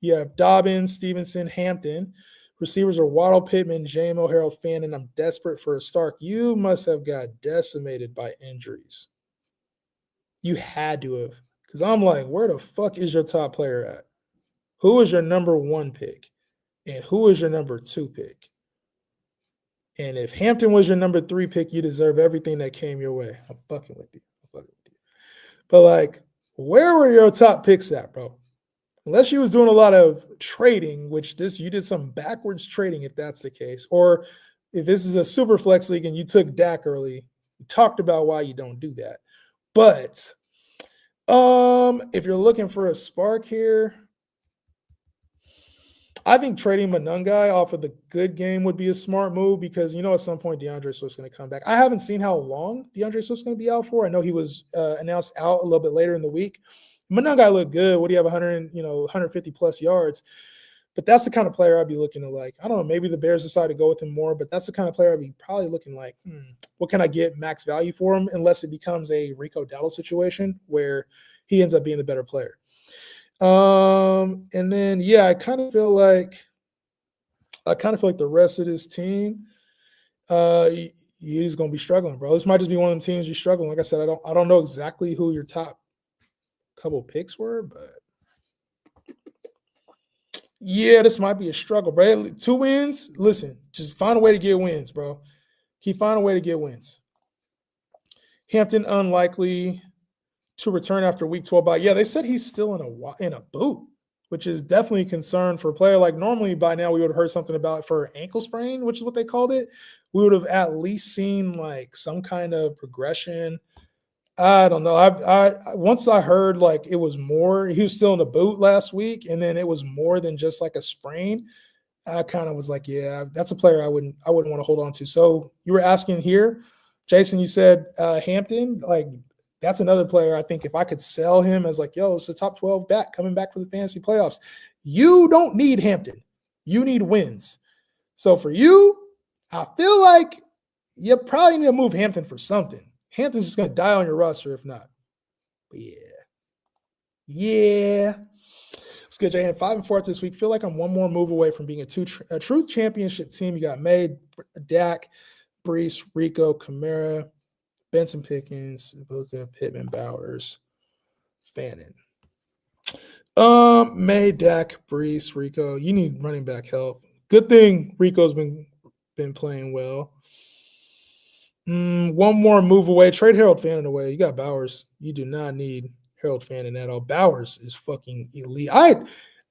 You have Dobbins, Stevenson, Hampton. Receivers are Waddle, Pittman, JMO, Harold, Fan, and I'm desperate for a Stark. You must have got decimated by injuries. You had to have. Because I'm like, where the fuck is your top player at? Who is your number 1 pick? And who is your number 2 pick? And if Hampton was your number 3 pick, you deserve everything that came your way. I'm fucking with you. But like, Where were your top picks at, bro? Unless you was doing a lot of trading, which this you did some backwards trading if that's the case, or if this is a super flex league and you took Dak early, we talked about why you don't do that. But if you're looking for a spark here, I think trading Monungai off of the good game would be a smart move because at some point DeAndre Swift's going to come back. I haven't seen how long DeAndre Swift's going to be out for. I know he was announced out a little bit later in the week. Monungai looked good. What do you have 150 plus yards? But that's the kind of player I'd be looking to like. I don't know. Maybe the Bears decide to go with him more, but that's the kind of player I'd be probably looking like, what can I get max value for him? Unless it becomes a Rico Dowdle situation where he ends up being the better player. And then I kind of feel like the rest of this team, he's gonna be struggling, bro. This might just be one of them teams you're struggling. Like I said, I don't know exactly who your top couple picks were, but this might be a struggle, bro. 2 wins. Listen, just find a way to get wins, bro. Keep finding a way to get wins. Hampton unlikely to return after week 12 bye. Yeah, they said he's still in a boot, which is definitely a concern for a player. Like normally by now we would have heard something about for ankle sprain, which is what they called it. We would have at least seen like some kind of progression. I don't know. I once I heard like it was more, he was still in the boot last week, and then it was more than just like a sprain. I kind of was like, yeah, that's a player I wouldn't want to hold on to. So you were asking here, Jason, you said Hampton, like that's another player I think if I could sell him as like, yo, it's a top 12 back coming back for the fantasy playoffs. You don't need Hampton. You need wins. So for you, I feel like you probably need to move Hampton for something. Hampton's just going to die on your roster if not. But yeah. Let's get Jay 5-4 this week. Feel like I'm one more move away from being a true championship team. You got May, Dak, Brees, Rico, Kamara, Benson Pickens, Ibuka, Pittman, Bowers, Fannin. May, Dak, Brees, Rico. You need running back help. Good thing Rico's been playing well. One more move away. Trade Harold Fannin away. You got Bowers. You do not need Harold Fannin at all. Bowers is fucking elite.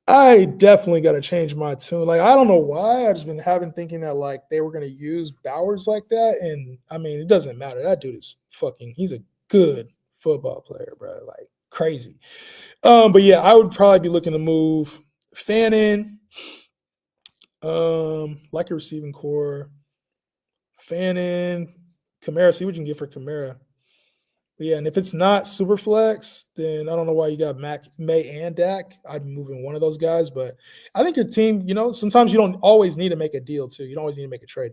I definitely got to change my tune. Like, I don't know why. I've just been thinking that, like, they were going to use Bowers like that. And, I mean, it doesn't matter. That dude is he's a good football player, bro. Like, crazy. But, yeah, I would probably be looking to move Fannin, like a receiving core. Fannin, Kamara, see what you can get for Kamara. But yeah, and if it's not super flex, then I don't know why you got May and Dak. I'd be moving one of those guys, but I think your team, sometimes you don't always need to make a deal too. You don't always need to make a trade.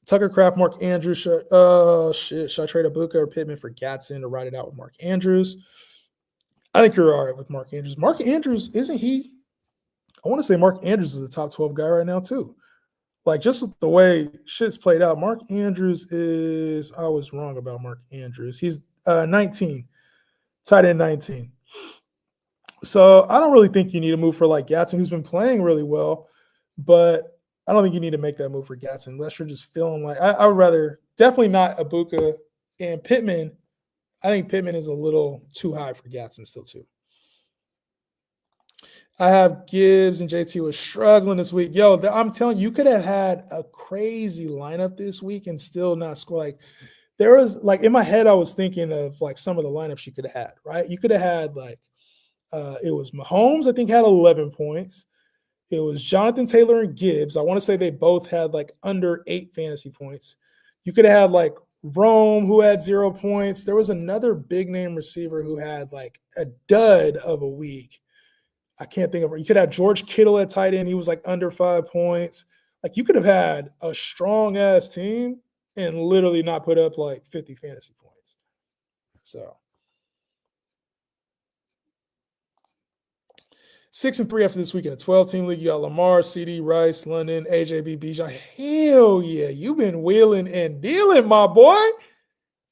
Tucker Kraft, Mark Andrews. Should I trade Ibuka or Pittman for Gatson to ride it out with Mark Andrews? I think you're all right with Mark Andrews. Mark Andrews, isn't he? I want to say Mark Andrews is the top 12 guy right now too. Like, just with the way shit's played out, Mark Andrews is – I was wrong about Mark Andrews. He's 19, tight end 19. So I don't really think you need to move for, like, Gatson, who's been playing really well. But I don't think you need to make that move for Gatson unless you're just feeling like – I would rather – definitely not Ibuka and Pittman. I think Pittman is a little too high for Gatson still too. I have Gibbs and JT was struggling this week. Yo, I'm telling you, could have had a crazy lineup this week and still not score. Like, there was, like, in my head, I was thinking of, like, some of the lineups you could have had, right? You could have had, like, it was Mahomes, I think, had 11 points. It was Jonathan Taylor and Gibbs. I want to say they both had, like, under 8 fantasy points. You could have had, like, Rome, who had 0 points. There was another big-name receiver who had, like, a dud of a week. I can't think of it. You could have George Kittle at tight end. He was like under 5 points. Like, you could have had a strong ass team and literally not put up like 50 fantasy points. So 6-3 after this week in a 12-team league. You got Lamar, CD, Rice, London, AJB, Bijan. Hell yeah, you've been wheeling and dealing, my boy.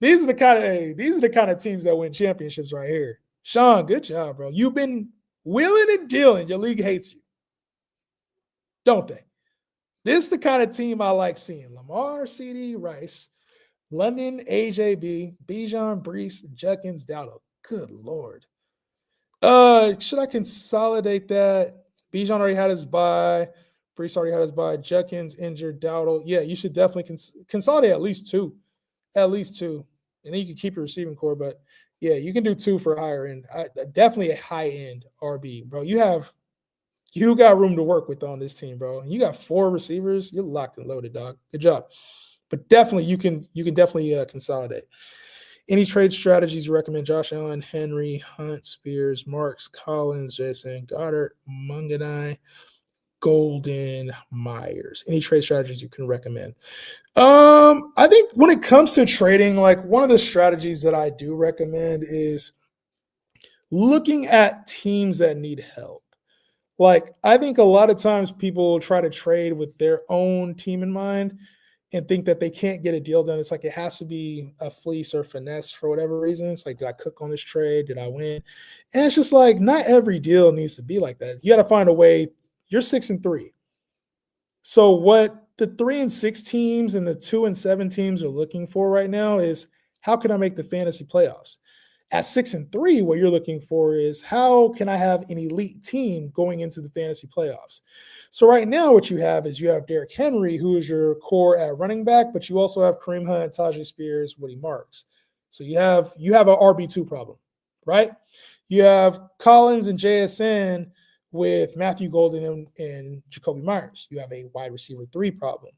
These are the kind of teams that win championships right here. Sean, good job, bro. You've been wheeling and dealing. Your league hates you, don't they? This is the kind of team I like seeing. Lamar, CD, Rice, London, AJB, Bijan, Brees, Judkins, Dowdle. Good Lord. Should I consolidate that? Bijan already had his bye. Brees already had his bye. Judkins injured. Dowdle. Yeah, you should definitely consolidate at least two. At least two. And then you can keep your receiving core. But yeah, you can do two for higher end. Definitely a high end RB, bro. You got room to work with on this team, bro. You got 4 receivers. You're locked and loaded, dog. Good job. But definitely you can definitely consolidate. Any trade strategies you recommend? Josh Allen, Henry, Hunt, Spears, Marks, Collins, Jason, Goddard, Munganai, Golden, Myers. Any trade strategies you can recommend? I think when it comes to trading, like one of the strategies that I do recommend is looking at teams that need help. Like, I think a lot of times people try to trade with their own team in mind and think that they can't get a deal done. It's like it has to be a fleece or finesse for whatever reason. It's like, did I cook on this trade? Did I win? And it's just like, not every deal needs to be like that. You got to find a way. You're 6-3. So what the 3-6 teams and the 2-7 teams are looking for right now is, how can I make the fantasy playoffs? At 6-3, what you're looking for is, how can I have an elite team going into the fantasy playoffs? So right now, what you have is you have Derrick Henry, who is your core at running back, but you also have Kareem Hunt, Tajay Spears, Woody Marks. So you have an RB2 problem, right? You have Collins and JSN with Matthew Golden and Jacoby Myers. You have a wide receiver 3 problem.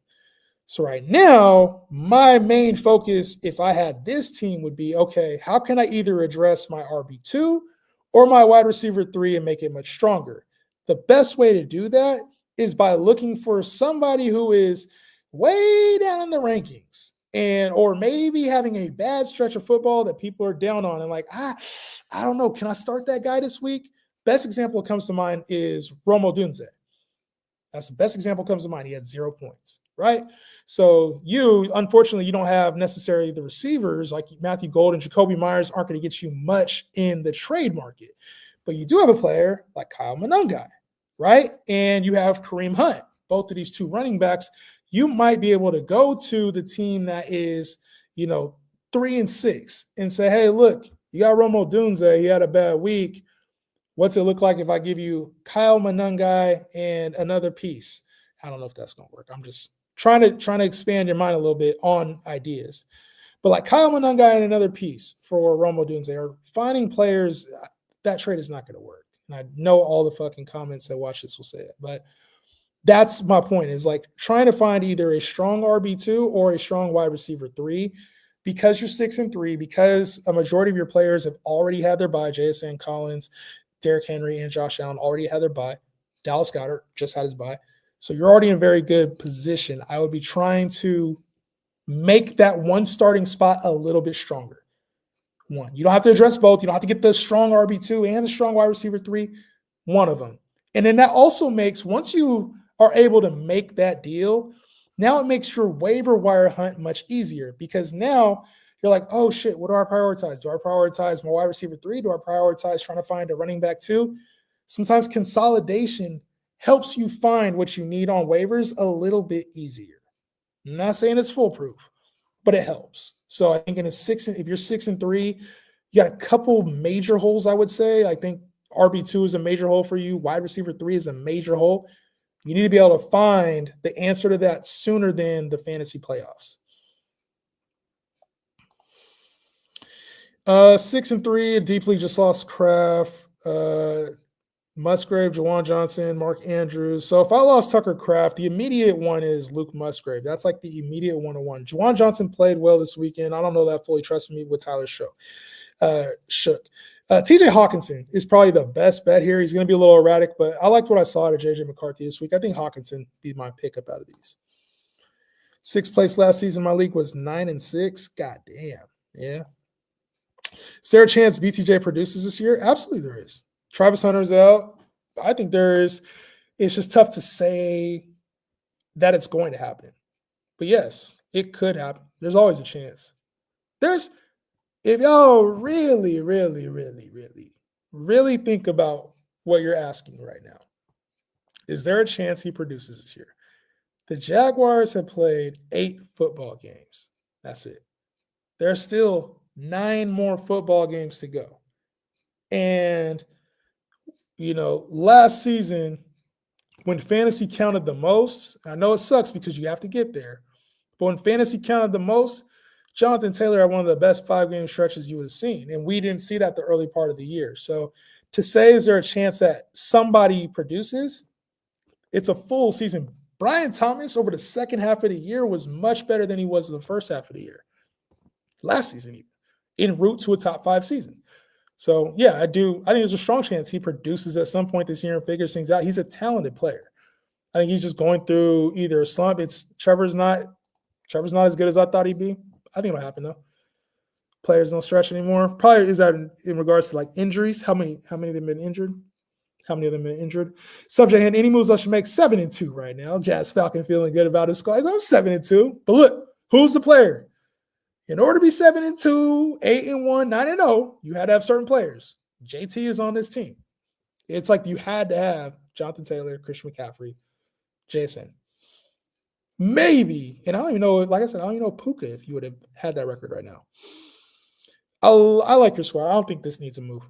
So right now, my main focus, if I had this team, would be, okay, how can I either address my RB2 or my wide receiver 3 and make it much stronger? The best way to do that is by looking for somebody who is way down in the rankings, and or maybe having a bad stretch of football that people are down on and like, I don't know, can I start that guy this week? Best example that comes to mind is Rome Odunze. That's the best example that comes to mind. He had 0 points, right? So unfortunately, you don't have necessarily the receivers like Matthew Golden, Jacoby Myers aren't going to get you much in the trade market. But you do have a player like Kyle Monangai, right? And you have Kareem Hunt. Both of these 2 running backs, you might be able to go to the team that is, 3-6 and say, hey, look, you got Rome Odunze. He had a bad week. What's it look like if I give you Kyle Monangai and another piece? I don't know if that's going to work. I'm just trying to expand your mind a little bit on ideas. But like Kyle Monangai and another piece for Rome Odunze, or finding players, that trade is not going to work. And I know all the fucking comments that watch this will say it. But that's my point, is like trying to find either a strong RB2 or a strong wide receiver 3, because you're 6-3, because a majority of your players have already had their bye. JSN, Collins, Derrick Henry, and Josh Allen already had their bye. Dallas Goedert just had his bye. So you're already in a very good position. I would be trying to make that one starting spot a little bit stronger. One, you don't have to address both. You don't have to get the strong RB2 and the strong wide receiver 3, one of them. And then that also makes, once you are able to make that deal, now it makes your waiver wire hunt much easier, because now you're like, oh shit, what do I prioritize? Do I prioritize my wide receiver 3? Do I prioritize trying to find a running back 2? Sometimes consolidation helps you find what you need on waivers a little bit easier. I'm not saying it's foolproof, but it helps. So I think if you're 6-3, you got a couple major holes, I would say. I think RB2 is a major hole for you. Wide receiver 3 is a major hole. You need to be able to find the answer to that sooner than the fantasy playoffs. 6-3, deeply just lost Kraft, Musgrave, Juwan Johnson, Mark Andrews. So if I lost Tucker Kraft, the immediate one is Luke Musgrave. That's like the immediate 1-1. Juwan Johnson played well this weekend. I don't know that fully trusts me with Tyler Shook. TJ Hawkinson is probably the best bet here. He's going to be a little erratic, but I liked what I saw out of JJ McCarthy this week. I think Hawkinson be my pickup out of these. 6th place last season in my league was 9-6. God damn. Yeah. Is there a chance BTJ produces this year? Absolutely there is. Travis Hunter's out. I think there is. It's just tough to say that it's going to happen. But yes, it could happen. There's always a chance. If y'all really, really, really, really, really think about what you're asking right now, is there a chance he produces this year? The Jaguars have played 8 football games. That's it. There are still 9 more football games to go. And, last season, when fantasy counted the most, I know it sucks because you have to get there, but when fantasy counted the most, Jonathan Taylor had one of the best 5-game stretches you would have seen. And we didn't see that the early part of the year. So to say, is there a chance that somebody produces? It's a full season. Brian Thomas over the second half of the year was much better than he was in the first half of the year. Last season, even, en route to a top 5 season. So, yeah, I think there's a strong chance he produces at some point this year and figures things out. He's a talented player. I think he's just going through either a slump. Trevor's not as good as I thought he'd be. I think it'll happen, though. Players don't stretch anymore. Probably is that in regards to, like, injuries. How many of them have been injured? Subject and any moves I should make 7-2 right now. Jazz Falcon feeling good about his squad. I'm 7-2. But look, who's the player? In order to be 7-2, 8-1, 9-0, you had to have certain players. JT is on this team. It's like you had to have Jonathan Taylor, Christian McCaffrey, JSN. Maybe, and I don't even know, like I said, I don't even know Puka if you would have had that record right now. I like your squad. I don't think this needs a move.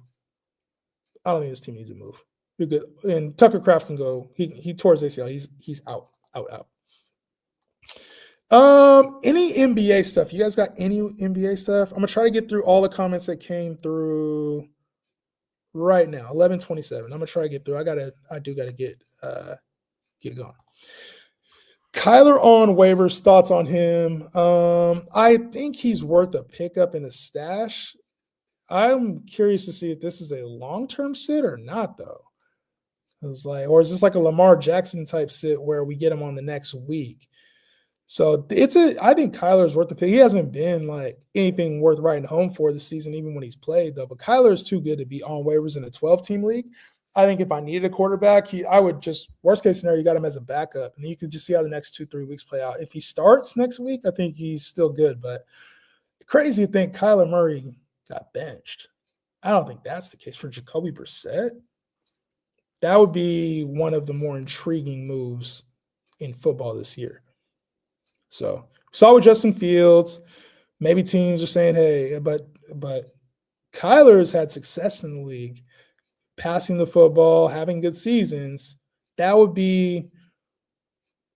I don't think this team needs a move. You're good. And Tucker Kraft can go. He tore his ACL. He's out. Any NBA stuff? You guys got any NBA stuff? I'm gonna try to get through all the comments that came through right now. 11:27. I'm gonna try to get through. I do gotta get going. Kyler on waivers. Thoughts on him? I think he's worth a pickup in a stash. I'm curious to see if this is a long-term sit or not, though. It's like, or is this like a Lamar Jackson type sit where we get him on the next week? So I think Kyler's worth the pick. He hasn't been like anything worth writing home for this season, even when he's played, though. But Kyler's too good to be on waivers in a 12-team league. I think if I needed a quarterback, I would just, worst case scenario, you got him as a backup. And you can just see how the next 2-3 weeks play out. If he starts next week, I think he's still good. But crazy to think Kyler Murray got benched. I don't think that's the case for Jacoby Brissett. That would be one of the more intriguing moves in football this year. So saw with Justin Fields, maybe teams are saying, hey, but Kyler's had success in the league, passing the football, having good seasons. That would be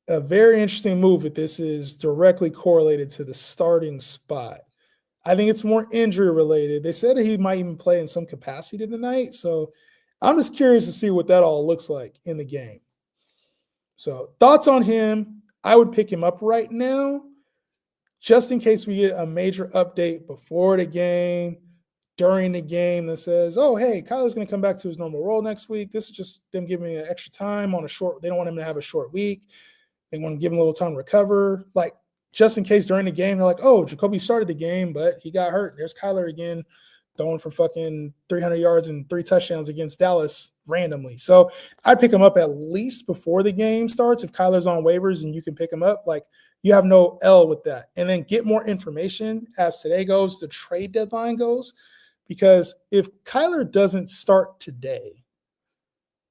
a very interesting move if this is directly correlated to the starting spot. I think it's more injury related. They said that he might even play in some capacity tonight. So I'm just curious to see what that all looks like in the game. So thoughts on him? I would pick him up right now just in case we get a major update before the game, during the game that says, oh, hey, Kyler's going to come back to his normal role next week. This is just them giving him extra time on a short – they don't want him to have a short week. They want to give him a little time to recover. Like, just in case during the game, they're like, oh, Jacoby started the game, but he got hurt. There's Kyler again throwing for fucking 300 yards and 3 touchdowns against Dallas randomly. So I'd pick him up at least before the game starts. If Kyler's on waivers and you can pick him up, like, you have no L with that. And then get more information as today goes, the trade deadline goes. Because if Kyler doesn't start today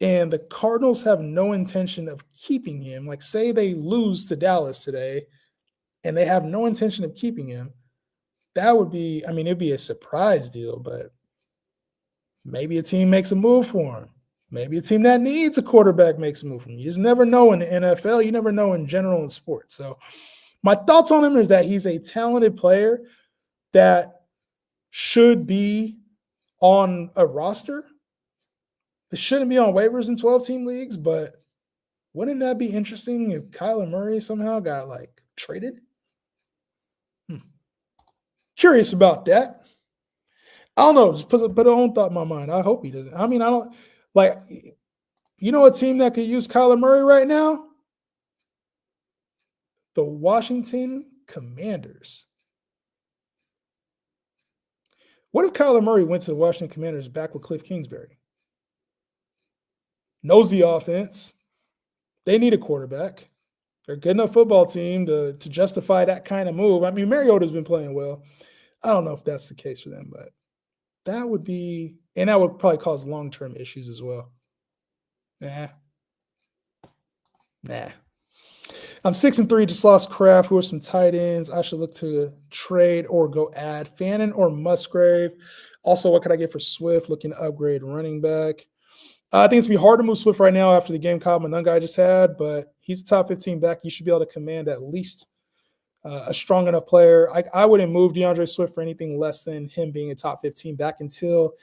and the Cardinals have no intention of keeping him, like say they lose to Dallas today and they have no intention of keeping him, that would be, I mean, it'd be a surprise deal, but maybe a team makes a move for him. Maybe a team that needs a quarterback makes a move for him. You just never know in the NFL. You never know in general in sports. So my thoughts on him is that he's a talented player that should be on a roster. It shouldn't be on waivers in 12-team leagues, but wouldn't that be interesting if Kyler Murray somehow got like traded? Curious about that. I don't know. Just put a own thought in my mind. I hope he doesn't. I mean, I don't like, you know, a team that could use Kyler Murray right now? The Washington Commanders. What if Kyler Murray went to the Washington Commanders back with Cliff Kingsbury? Knows the offense. They need a quarterback. They're a good enough football team to justify that kind of move. I mean, Mariota's been playing well. I don't know if that's the case for them, but that would be – and that would probably cause long-term issues as well. Nah. I'm 6-3, just lost Kraft. Who are some tight ends I should look to trade or go add? Fannin or Musgrave? Also, what could I get for Swift? Looking to upgrade running back. I think it's going to be hard to move Swift right now after the game Kyle Monunga I just had, but he's a top 15 back. You should be able to command at least a strong enough player. I wouldn't move DeAndre Swift for anything less than him being a top 15 back until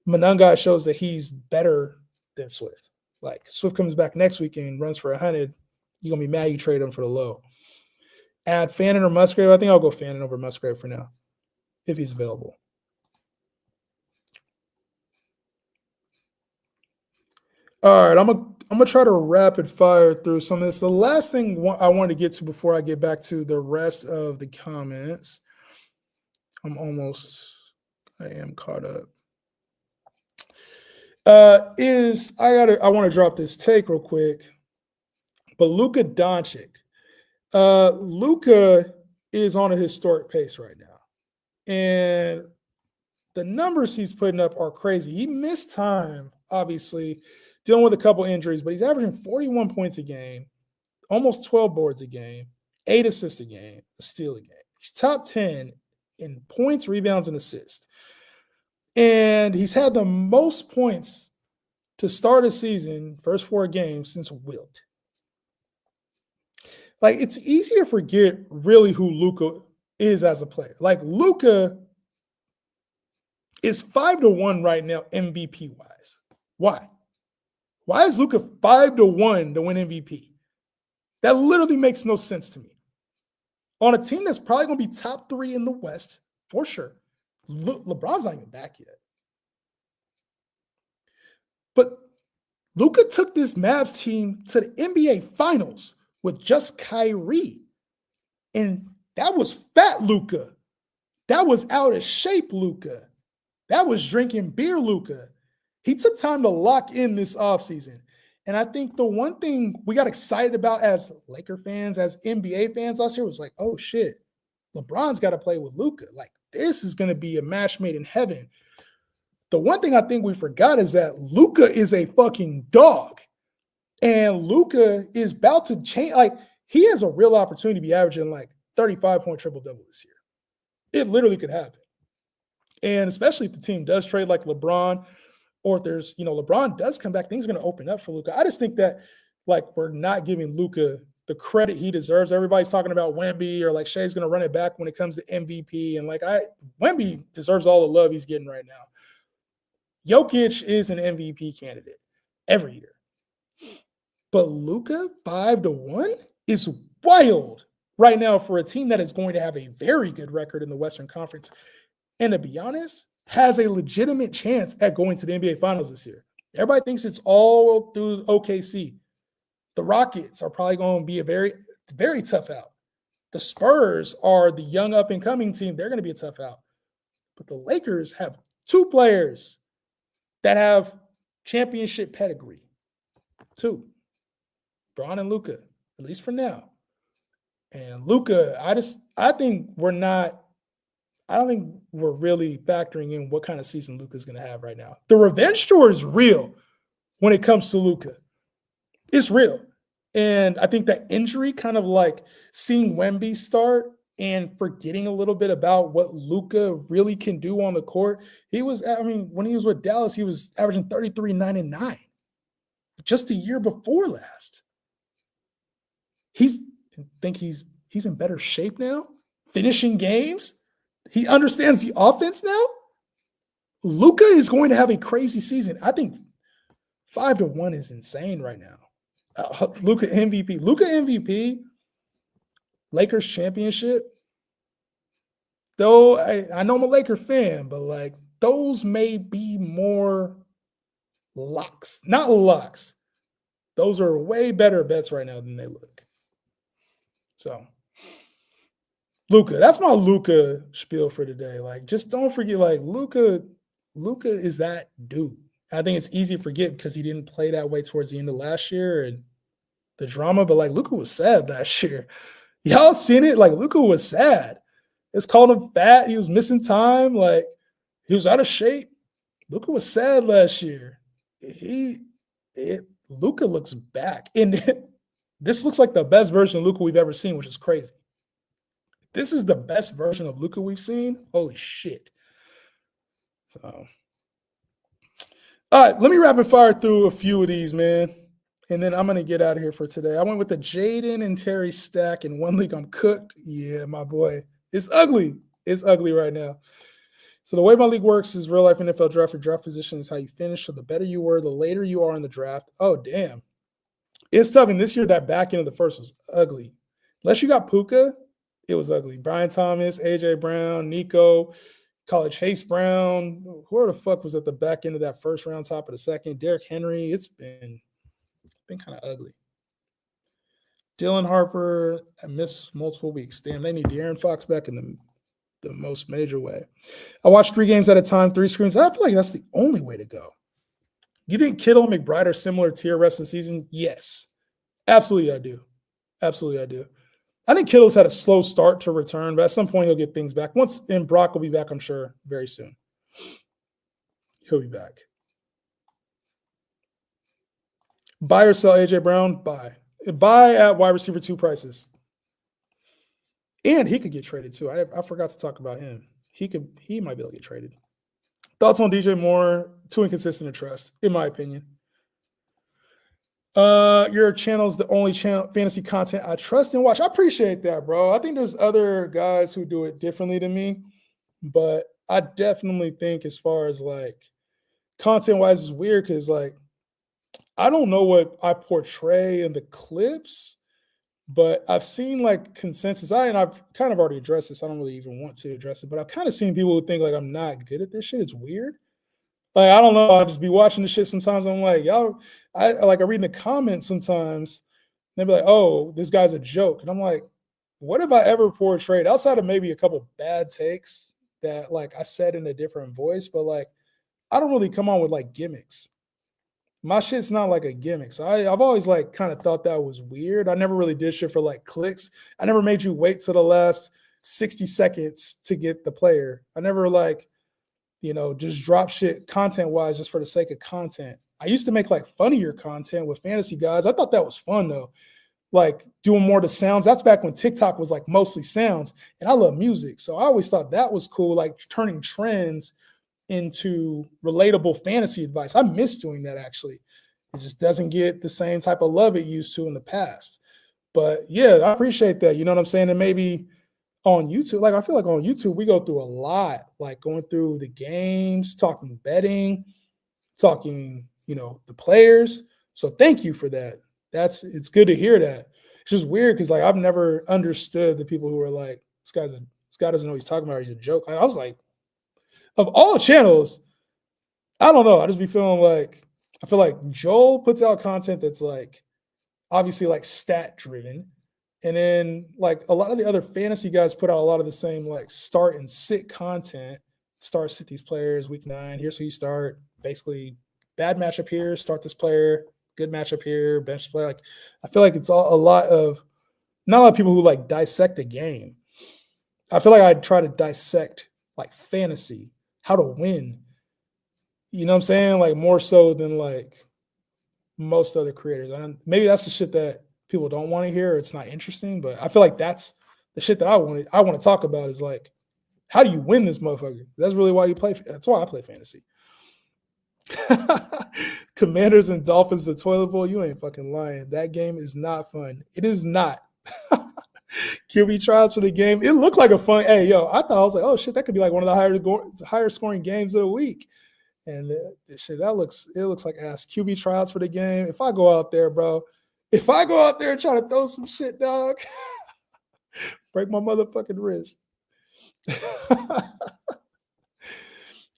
Monunga shows that he's better than Swift. Like Swift comes back next week and runs for 100, you're going to be mad you trade him for the low. Add Fannin or Musgrave. I think I'll go Fannin over Musgrave for now if he's available. All right, I'm gonna try to rapid fire through some of this. The last thing I want to get to before I get back to the rest of the comments, I am caught up. I want to drop this take real quick, but Luka Doncic, Luka is on a historic pace right now, and the numbers he's putting up are crazy. He missed time, obviously, dealing with a couple injuries, but he's averaging 41 points a game, almost 12 boards a game, 8 assists a game, a steal a game. He's top 10 in points, rebounds, and assists. And he's had the most points to start a season, first 4 games, since Wilt. Like, it's easy to forget really who Luka is as a player. Like, Luka is 5-1 right now, MVP-wise. Why? Why is Luka 5-1 to win MVP? That literally makes no sense to me. On a team that's probably going to be top 3 in the West, for sure. LeBron's not even back yet. But Luka took this Mavs team to the NBA Finals with just Kyrie. And that was fat Luka. That was out of shape Luka. That was drinking beer Luka. He took time to lock in this offseason. And I think the one thing we got excited about as Laker fans, as NBA fans last year was like, oh shit, LeBron's got to play with Luka. Like, this is going to be a match made in heaven. The one thing I think we forgot is that Luka is a fucking dog. And Luka is about to change. Like, he has a real opportunity to be averaging like 35-point triple-double this year. It literally could happen. And especially if the team does trade like LeBron, or if there's, LeBron does come back, things are going to open up for Luka. I just think that, like, we're not giving Luka the credit he deserves. Everybody's talking about Wemby, or like Shai's going to run it back when it comes to MVP. And like, Wemby deserves all the love he's getting right now. Jokic is an MVP candidate every year. But Luka 5-1 is wild right now for a team that is going to have a very good record in the Western Conference. And to be honest, has a legitimate chance at going to the NBA Finals this year. Everybody thinks it's all through OKC. The Rockets are probably going to be a very, very tough out. The Spurs are the young up-and-coming team. They're going to be a tough out. But the Lakers have 2 players that have championship pedigree. 2. Bron and Luka, at least for now. And Luka, I don't think we're really factoring in what kind of season Luka's going to have right now. The revenge tour is real when it comes to Luka. It's real. And I think that injury, kind of like seeing Wemby start and forgetting a little bit about what Luka really can do on the court. When he was with Dallas, he was averaging 33, 9, and 9 just the year before last. He's in better shape now, finishing games. He understands the offense now. Luka is going to have a crazy season. I think 5-1 is insane right now. Luka MVP, Lakers championship. Though I know I'm a Laker fan, but like those may be more locks, not locks. Those are way better bets right now than they look. So, Luka, that's my Luka spiel for today. Like, just don't forget, like, Luka is that dude. I think it's easy to forget because he didn't play that way towards the end of last year and the drama, but like Luka was sad last year. Y'all seen it? Like, Luka was sad. It's called him fat. He was missing time. Like, he was out of shape. Luka was sad last year. Luka looks back. And this looks like the best version of Luka we've ever seen, which is crazy. This is the best version of Luka we've seen. Holy shit. So, all right, let me rapid fire through a few of these, man. And then I'm going to get out of here for today. I went with the Jaden and Terry stack. In one league, I'm cooked. Yeah, my boy. It's ugly. It's ugly right now. So the way my league works is real life NFL draft. Your draft position is how you finish. So the better you were, the later you are in the draft. Oh, damn. It's tough. And this year, that back end of the first was ugly. Unless you got Puka, it was ugly. Brian Thomas, A.J. Brown, Nico, College Chase Brown. Who the fuck was at the back end of that first round, top of the second? Derrick Henry. It's been kind of ugly. Dylan Harper, I missed multiple weeks. Damn, they need De'Aaron Fox back in the most major way. I watched 3 games at a time, 3 screens. I feel like that's the only way to go. You think Kittle and McBride are similar tier rest of the season? Yes. Absolutely, I do. Absolutely, I do. I think Kittle's had a slow start to return, but at some point he'll get things back. And Brock will be back, I'm sure, very soon. He'll be back. Buy or sell A.J. Brown? Buy. Buy at wide receiver 2 prices. And he could get traded too. I forgot to talk about him. He might be able to get traded. Thoughts on DJ Moore? Too inconsistent to trust, in my opinion. Your channel is the only channel fantasy content I trust and watch. I appreciate that, bro. I think there's other guys who do it differently than me, but I definitely think as far as like content wise is weird because like I don't know what I portray in the clips, but I've seen like consensus. I've kind of already addressed this. I don't really even want to address it, but I've kind of seen people who think like I'm not good at this shit. It's weird. Like, I don't know. I'll just be watching the shit sometimes. I'm like, y'all, I read in the comments sometimes. They'll be like, oh, this guy's a joke. And I'm like, what have I ever portrayed outside of maybe a couple bad takes that like I said in a different voice? But like, I don't really come on with like gimmicks. My shit's not like a gimmick. So I've always like kind of thought that was weird. I never really did shit for like clicks. I never made you wait to the last 60 seconds to get the player. I never like, just drop shit content-wise just for the sake of content. I used to make like funnier content with fantasy guys. I thought that was fun though. Like doing more to sounds. That's back when TikTok was like mostly sounds. And I love music. So I always thought that was cool, like turning trends into relatable fantasy advice. I miss doing that actually. It just doesn't get the same type of love it used to in the past. But yeah, I appreciate that. You know what I'm saying? And maybe on YouTube, like I feel like on YouTube, we go through a lot, like going through the games, talking betting, talking, the players. So thank you for that. It's good to hear that. It's just weird because like I've never understood the people who are like, this guy doesn't know what he's talking about. He's a joke. I was like, of all channels, I don't know. I just be feeling like I feel like Joel puts out content that's like obviously like stat driven. And then like a lot of the other fantasy guys put out a lot of the same like start and sit content. Start, sit these players week 9. Here's who you start. Basically, bad matchup here, start this player. Good matchup here, bench play. Like I feel like it's not a lot of people who like dissect the game. I feel like I try to dissect like fantasy, how to win. You know what I'm saying? Like more so than like most other creators. And maybe that's the shit that people don't want to hear. It's not interesting, but I feel like that's the shit that I want to talk about is like, how do you win this motherfucker? That's really why you play. That's why I play fantasy. Commanders and Dolphins, the toilet bowl. You ain't fucking lying. That game is not fun. It is not. QB trials for the game. It looked like a fun. Hey, yo, I was like, oh shit, that could be like one of the higher scoring games of the week. And shit, it looks like ass. QB tryouts for the game. If I go out there, bro, and try to throw some shit, dog, break my motherfucking wrist.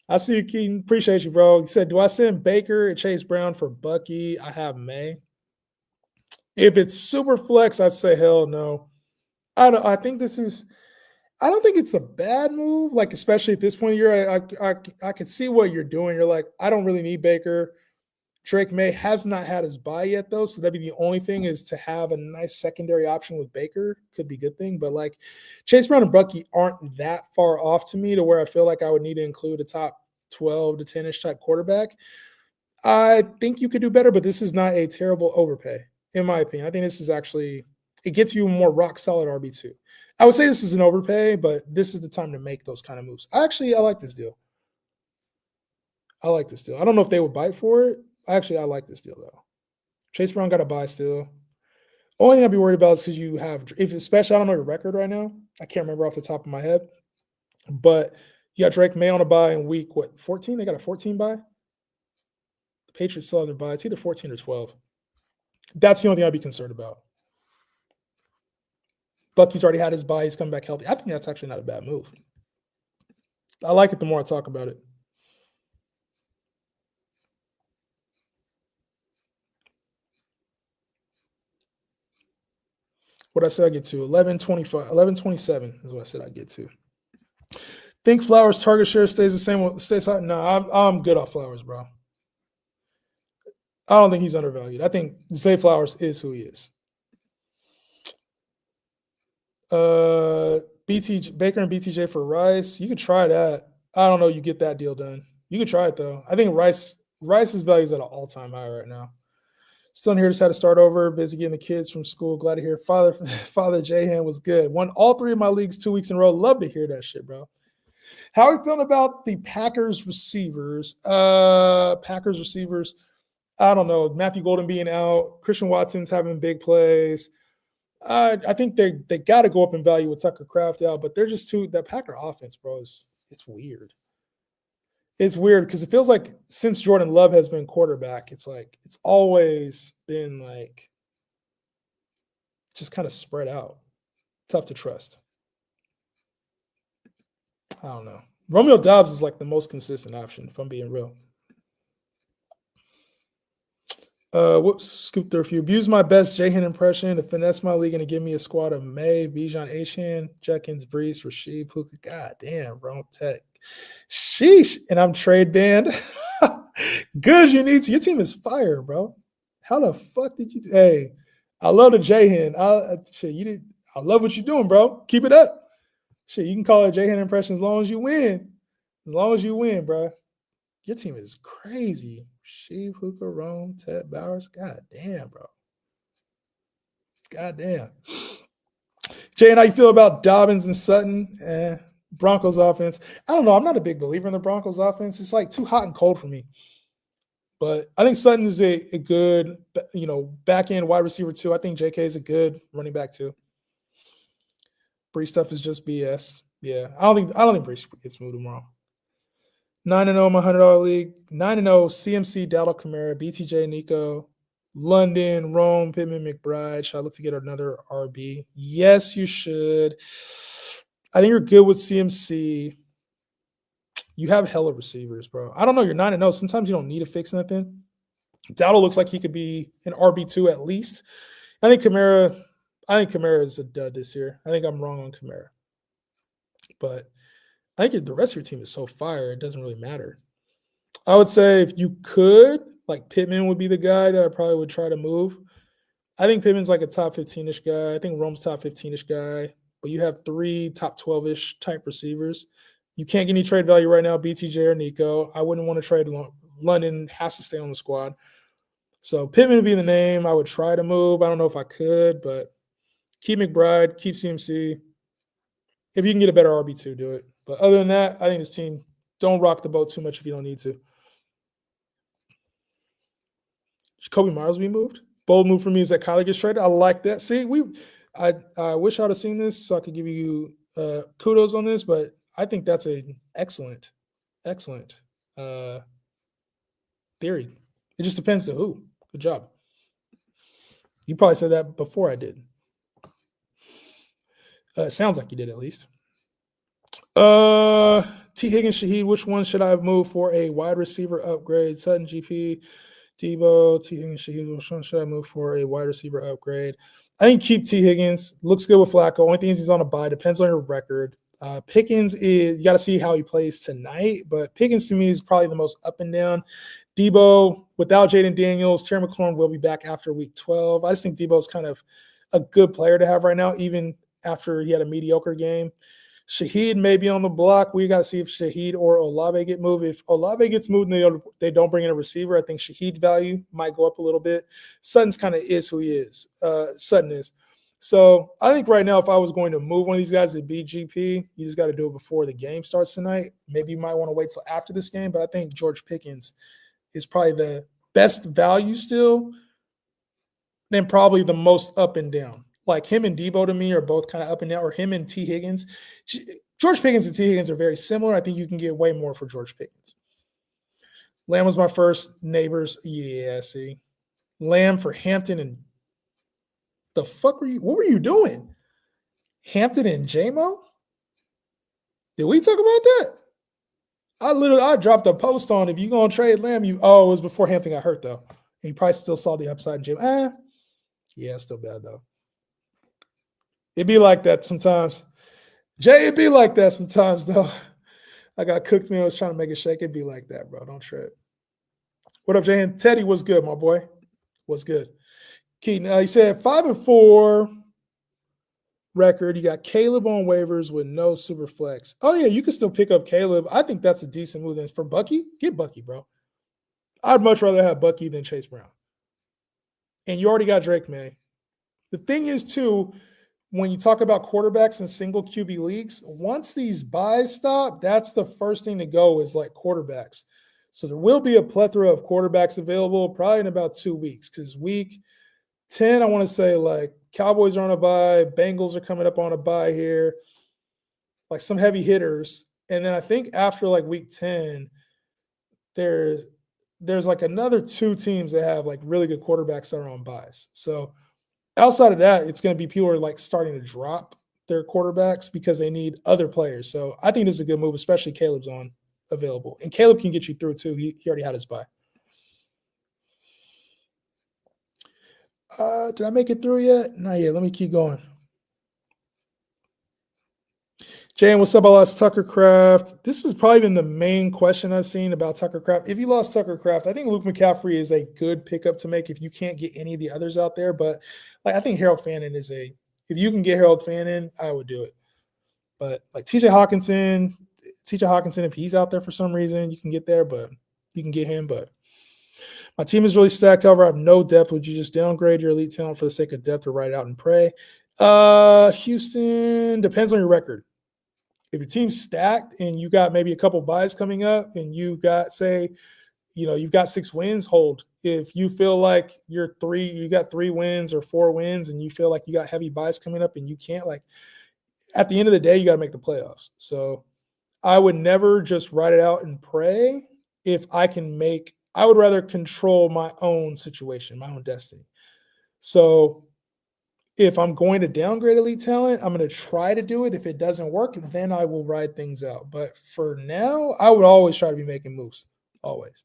I see you, Keaton. Appreciate you, bro. He said, do I send Baker and Chase Brown for Bucky? I have May. If it's super flex, I'd say hell no. I don't think it's a bad move. Like, especially at this point of year, I could see what you're doing. You're like, I don't really need Baker. Drake May has not had his bye yet, though. So that'd be the only thing is to have a nice secondary option with Baker. Could be a good thing. But like Chase Brown and Bucky aren't that far off to me to where I feel like I would need to include a top 12 to 10-ish type quarterback. I think you could do better, but this is not a terrible overpay, in my opinion. I think this is actually, it gets you more rock solid RB2. I would say this is an overpay, but this is the time to make those kind of moves. I like this deal. I like this deal. I don't know if they would bite for it. Actually, I like this deal though. Chase Brown got a buy still. Only thing I'd be worried about is because you have, if especially I don't know your record right now. I can't remember off the top of my head, but you got Drake May on a buy in week 14? They got a 14 buy. The Patriots still have their buy. It's either 14 or 12. That's the only thing I'd be concerned about. Bucky's already had his buy. He's coming back healthy. I think that's actually not a bad move. I like it the more I talk about it. What I said I get to 11.25, 11.27 is what I said I get to. Think Flowers' target share stays the same. Stays high? No, I'm good off Flowers, bro. I don't think he's undervalued. I think Zay Flowers is who he is. Baker and BTJ for Rice. You could try that. I don't know. You get that deal done. You could try it though. I think Rice's value is at an all-time high right now. Still in here, just had to start over. Busy getting the kids from school. Glad to hear Father Jahan was good. Won all 3 of my leagues 2 weeks in a row. Love to hear that shit, bro. How are you feeling about the Packers receivers? I don't know. Matthew Golden being out. Christian Watson's having big plays. I think they got to go up in value with Tucker Kraft out, but they're just that Packer offense, bro, it's weird. It's weird because it feels like since Jordan Love has been quarterback, it's like it's always been like just kind of spread out. Tough to trust. I don't know. Romeo Doubs is like the most consistent option, if I'm being real. Scoop through a few. Abuse my best Jahan impression to finesse my league and to give me a squad of May, Bijan Achan, Jekins, Brees, Rasheed, Puka. God damn, Rome Tech. Sheesh. And I'm trade banned. Good as you need to. Your team is fire, bro. How the fuck did you? Hey, I love the Jahan. I love what you're doing, bro. Keep it up. Shit, you can call it Jahan impression as long as you win. As long as you win, bro. Your team is crazy. Sheev, Hooker, Rome, Ted Bowers. God damn, bro. God damn. Jay, how you feel about Dobbins and Sutton? Broncos offense. I don't know. I'm not a big believer in the Broncos offense. It's like too hot and cold for me. But I think Sutton is a good, back end wide receiver too. I think JK is a good running back too. Brees stuff is just BS. Yeah, I don't think Brees gets moved tomorrow. 9-0 my $100 league. 9-0 CMC, Dallas Kamara, BTJ, Nico, London, Rome, Pittman, McBride. Should I look to get another RB? Yes, you should. I think you're good with CMC. You have hella receivers, bro. I don't know. You're 9-0. Sometimes you don't need to fix nothing. Dowdle looks like he could be an RB2 at least. I think Kamara is a dud this year. I think I'm wrong on Kamara. But I think the rest of your team is so fire, it doesn't really matter. I would say if you could, like Pittman would be the guy that I probably would try to move. I think Pittman's like a top 15-ish guy. I think Rome's top 15-ish guy. But you have 3 top 12-ish type receivers. You can't get any trade value right now, BTJ or Nico. I wouldn't want to trade London. Has to stay on the squad. So Pittman would be the name I would try to move. I don't know if I could, but keep McBride, keep CMC. If you can get a better RB2, do it. But other than that, I think this team, don't rock the boat too much if you don't need to. Should Kobe Miles be moved? Bold move for me is that Kyler gets traded. I like that. See, I wish I would have seen this so I could give you kudos on this, but I think that's an excellent theory. It just depends to who. Good job. You probably said that before I did. Sounds like you did at least. T. Higgins, Shaheed, which one should I move for a wide receiver upgrade? Sutton, GP, Debo, T. Higgins, Shaheed, which one should I move for a wide receiver upgrade? I think keep T. Higgins. Looks good with Flacco. Only thing is he's on a bye. Depends on your record. Pickens is, you got to see how he plays tonight, but Pickens to me is probably the most up and down. Debo, without Jaden Daniels, Terry McLaurin will be back after week 12. I just think Debo's kind of a good player to have right now, even after he had a mediocre game. Shaheed may be on the block. We got to see if Shaheed or Olave get moved. If Olave gets moved and they don't bring in a receiver, I think Shaheed value might go up a little bit. Sutton's kind of is who he is. Sutton is. So I think right now, if I was going to move one of these guys to BGP, you just got to do it before the game starts tonight. Maybe you might want to wait till after this game, but I think George Pickens is probably the best value still, then probably the most up and down. Like him and Debo to me are both kind of up and down, or him and T. Higgins. George Pickens and T. Higgins are very similar. I think you can get way more for George Pickens. Lamb was my first. Neighbors, yeah, see. Lamb for Hampton and the fuck were you? What were you doing? Hampton and JMO? Did we talk about that? I dropped a post on if you gonna trade Lamb, it was before Hampton got hurt though. And you probably still saw the upside in JMO. Yeah, still bad though. It'd be like that sometimes. Jay, it'd be like that sometimes though. I got cooked, man. I was trying to make it shake. It'd be like that, bro. Don't trip. What up, Jay? And Teddy, what's good, my boy? What's good? Keaton, he said 5-4 record. You got Caleb on waivers with no super flex. Oh, yeah, you can still pick up Caleb. I think that's a decent move. Then for Bucky, get Bucky, bro. I'd much rather have Bucky than Chase Brown. And you already got Drake May. The thing is, too, when you talk about quarterbacks in single QB leagues, once these buys stop, that's the first thing to go is like quarterbacks. So there will be a plethora of quarterbacks available probably in about 2 weeks because week 10, I want to say like Cowboys are on a bye, Bengals are coming up on a bye here, like some heavy hitters. And then I think after like week 10, there's like another 2 teams that have like really good quarterbacks that are on buys. So outside of that, it's going to be people are like starting to drop their quarterbacks because they need other players. So I think this is a good move, especially Caleb's on available. And Caleb can get you through too. He already had his bye. Did I make it through yet? Not yet. Let me keep going. Jane, what's up? I lost Tucker Kraft. This has probably been the main question I've seen about Tucker Kraft. If you lost Tucker Kraft, I think Luke McCaffrey is a good pickup to make if you can't get any of the others out there. But like I think Harold Fannin is if you can get Harold Fannin, I would do it. But like TJ Hawkinson, if he's out there for some reason, you can get there, but you can get him. But my team is really stacked. However, I have no depth. Would you just downgrade your elite talent for the sake of depth or write it out and pray? Houston, depends on your record. If your team's stacked and you got maybe a couple buys coming up and you got, say, you've got 6 wins, hold. If you feel like you got 3 wins or 4 wins and you feel like you got heavy buys coming up and you can't, like, at the end of the day, you got to make the playoffs. So I would never just write it out and pray. If I can I would rather control my own situation, my own destiny. So if I'm going to downgrade elite talent, I'm going to try to do it. If it doesn't work, then I will ride things out. But for now, I would always try to be making moves. Always.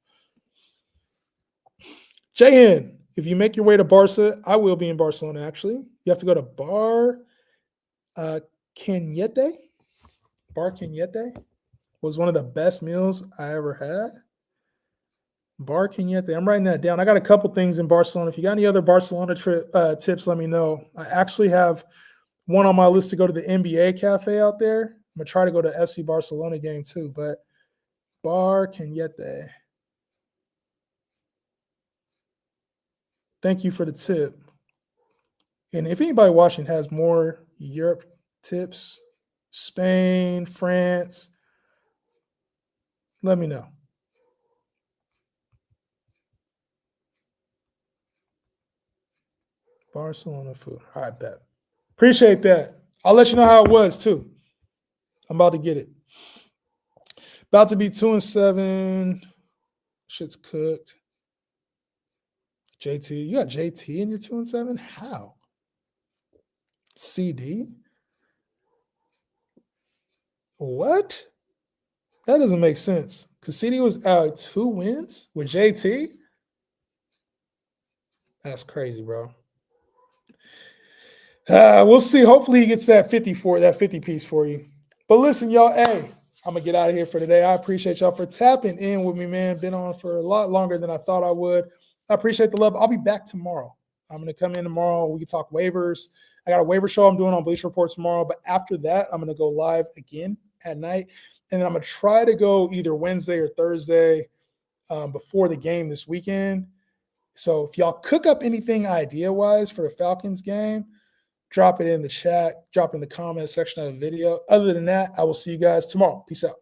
JN, if you make your way to Barca, I will be in Barcelona, actually. You have to go to Bar Cañete. Bar Cañete was one of the best meals I ever had. Bar Cañete. I'm writing that down. I got a couple things in Barcelona. If you got any other Barcelona tips, let me know. I actually have one on my list to go to the NBA cafe out there. I'm going to try to go to FC Barcelona game too, but Bar Cañete. Thank you for the tip. And if anybody watching has more Europe tips, Spain, France, let me know. Barcelona food. All right, bet. Appreciate that. I'll let you know how it was too. I'm about to get it. About to be 2-7. Shit's cooked. JT. You got JT in your 2-7? How? CD? What? That doesn't make sense. Because CD was out 2 wins with JT? That's crazy, bro. We'll see. Hopefully he gets that 50 piece for you. But listen, y'all, hey, I'm going to get out of here for today. I appreciate y'all for tapping in with me, man. Been on for a lot longer than I thought I would. I appreciate the love. I'll be back tomorrow. I'm going to come in tomorrow. We can talk waivers. I got a waiver show I'm doing on Bleacher Report tomorrow. But after that, I'm going to go live again at night. And then I'm going to try to go either Wednesday or Thursday before the game this weekend. So if y'all cook up anything idea-wise for the Falcons game, drop it in the chat, drop it in the comment section of the video. Other than that, I will see you guys tomorrow. Peace out.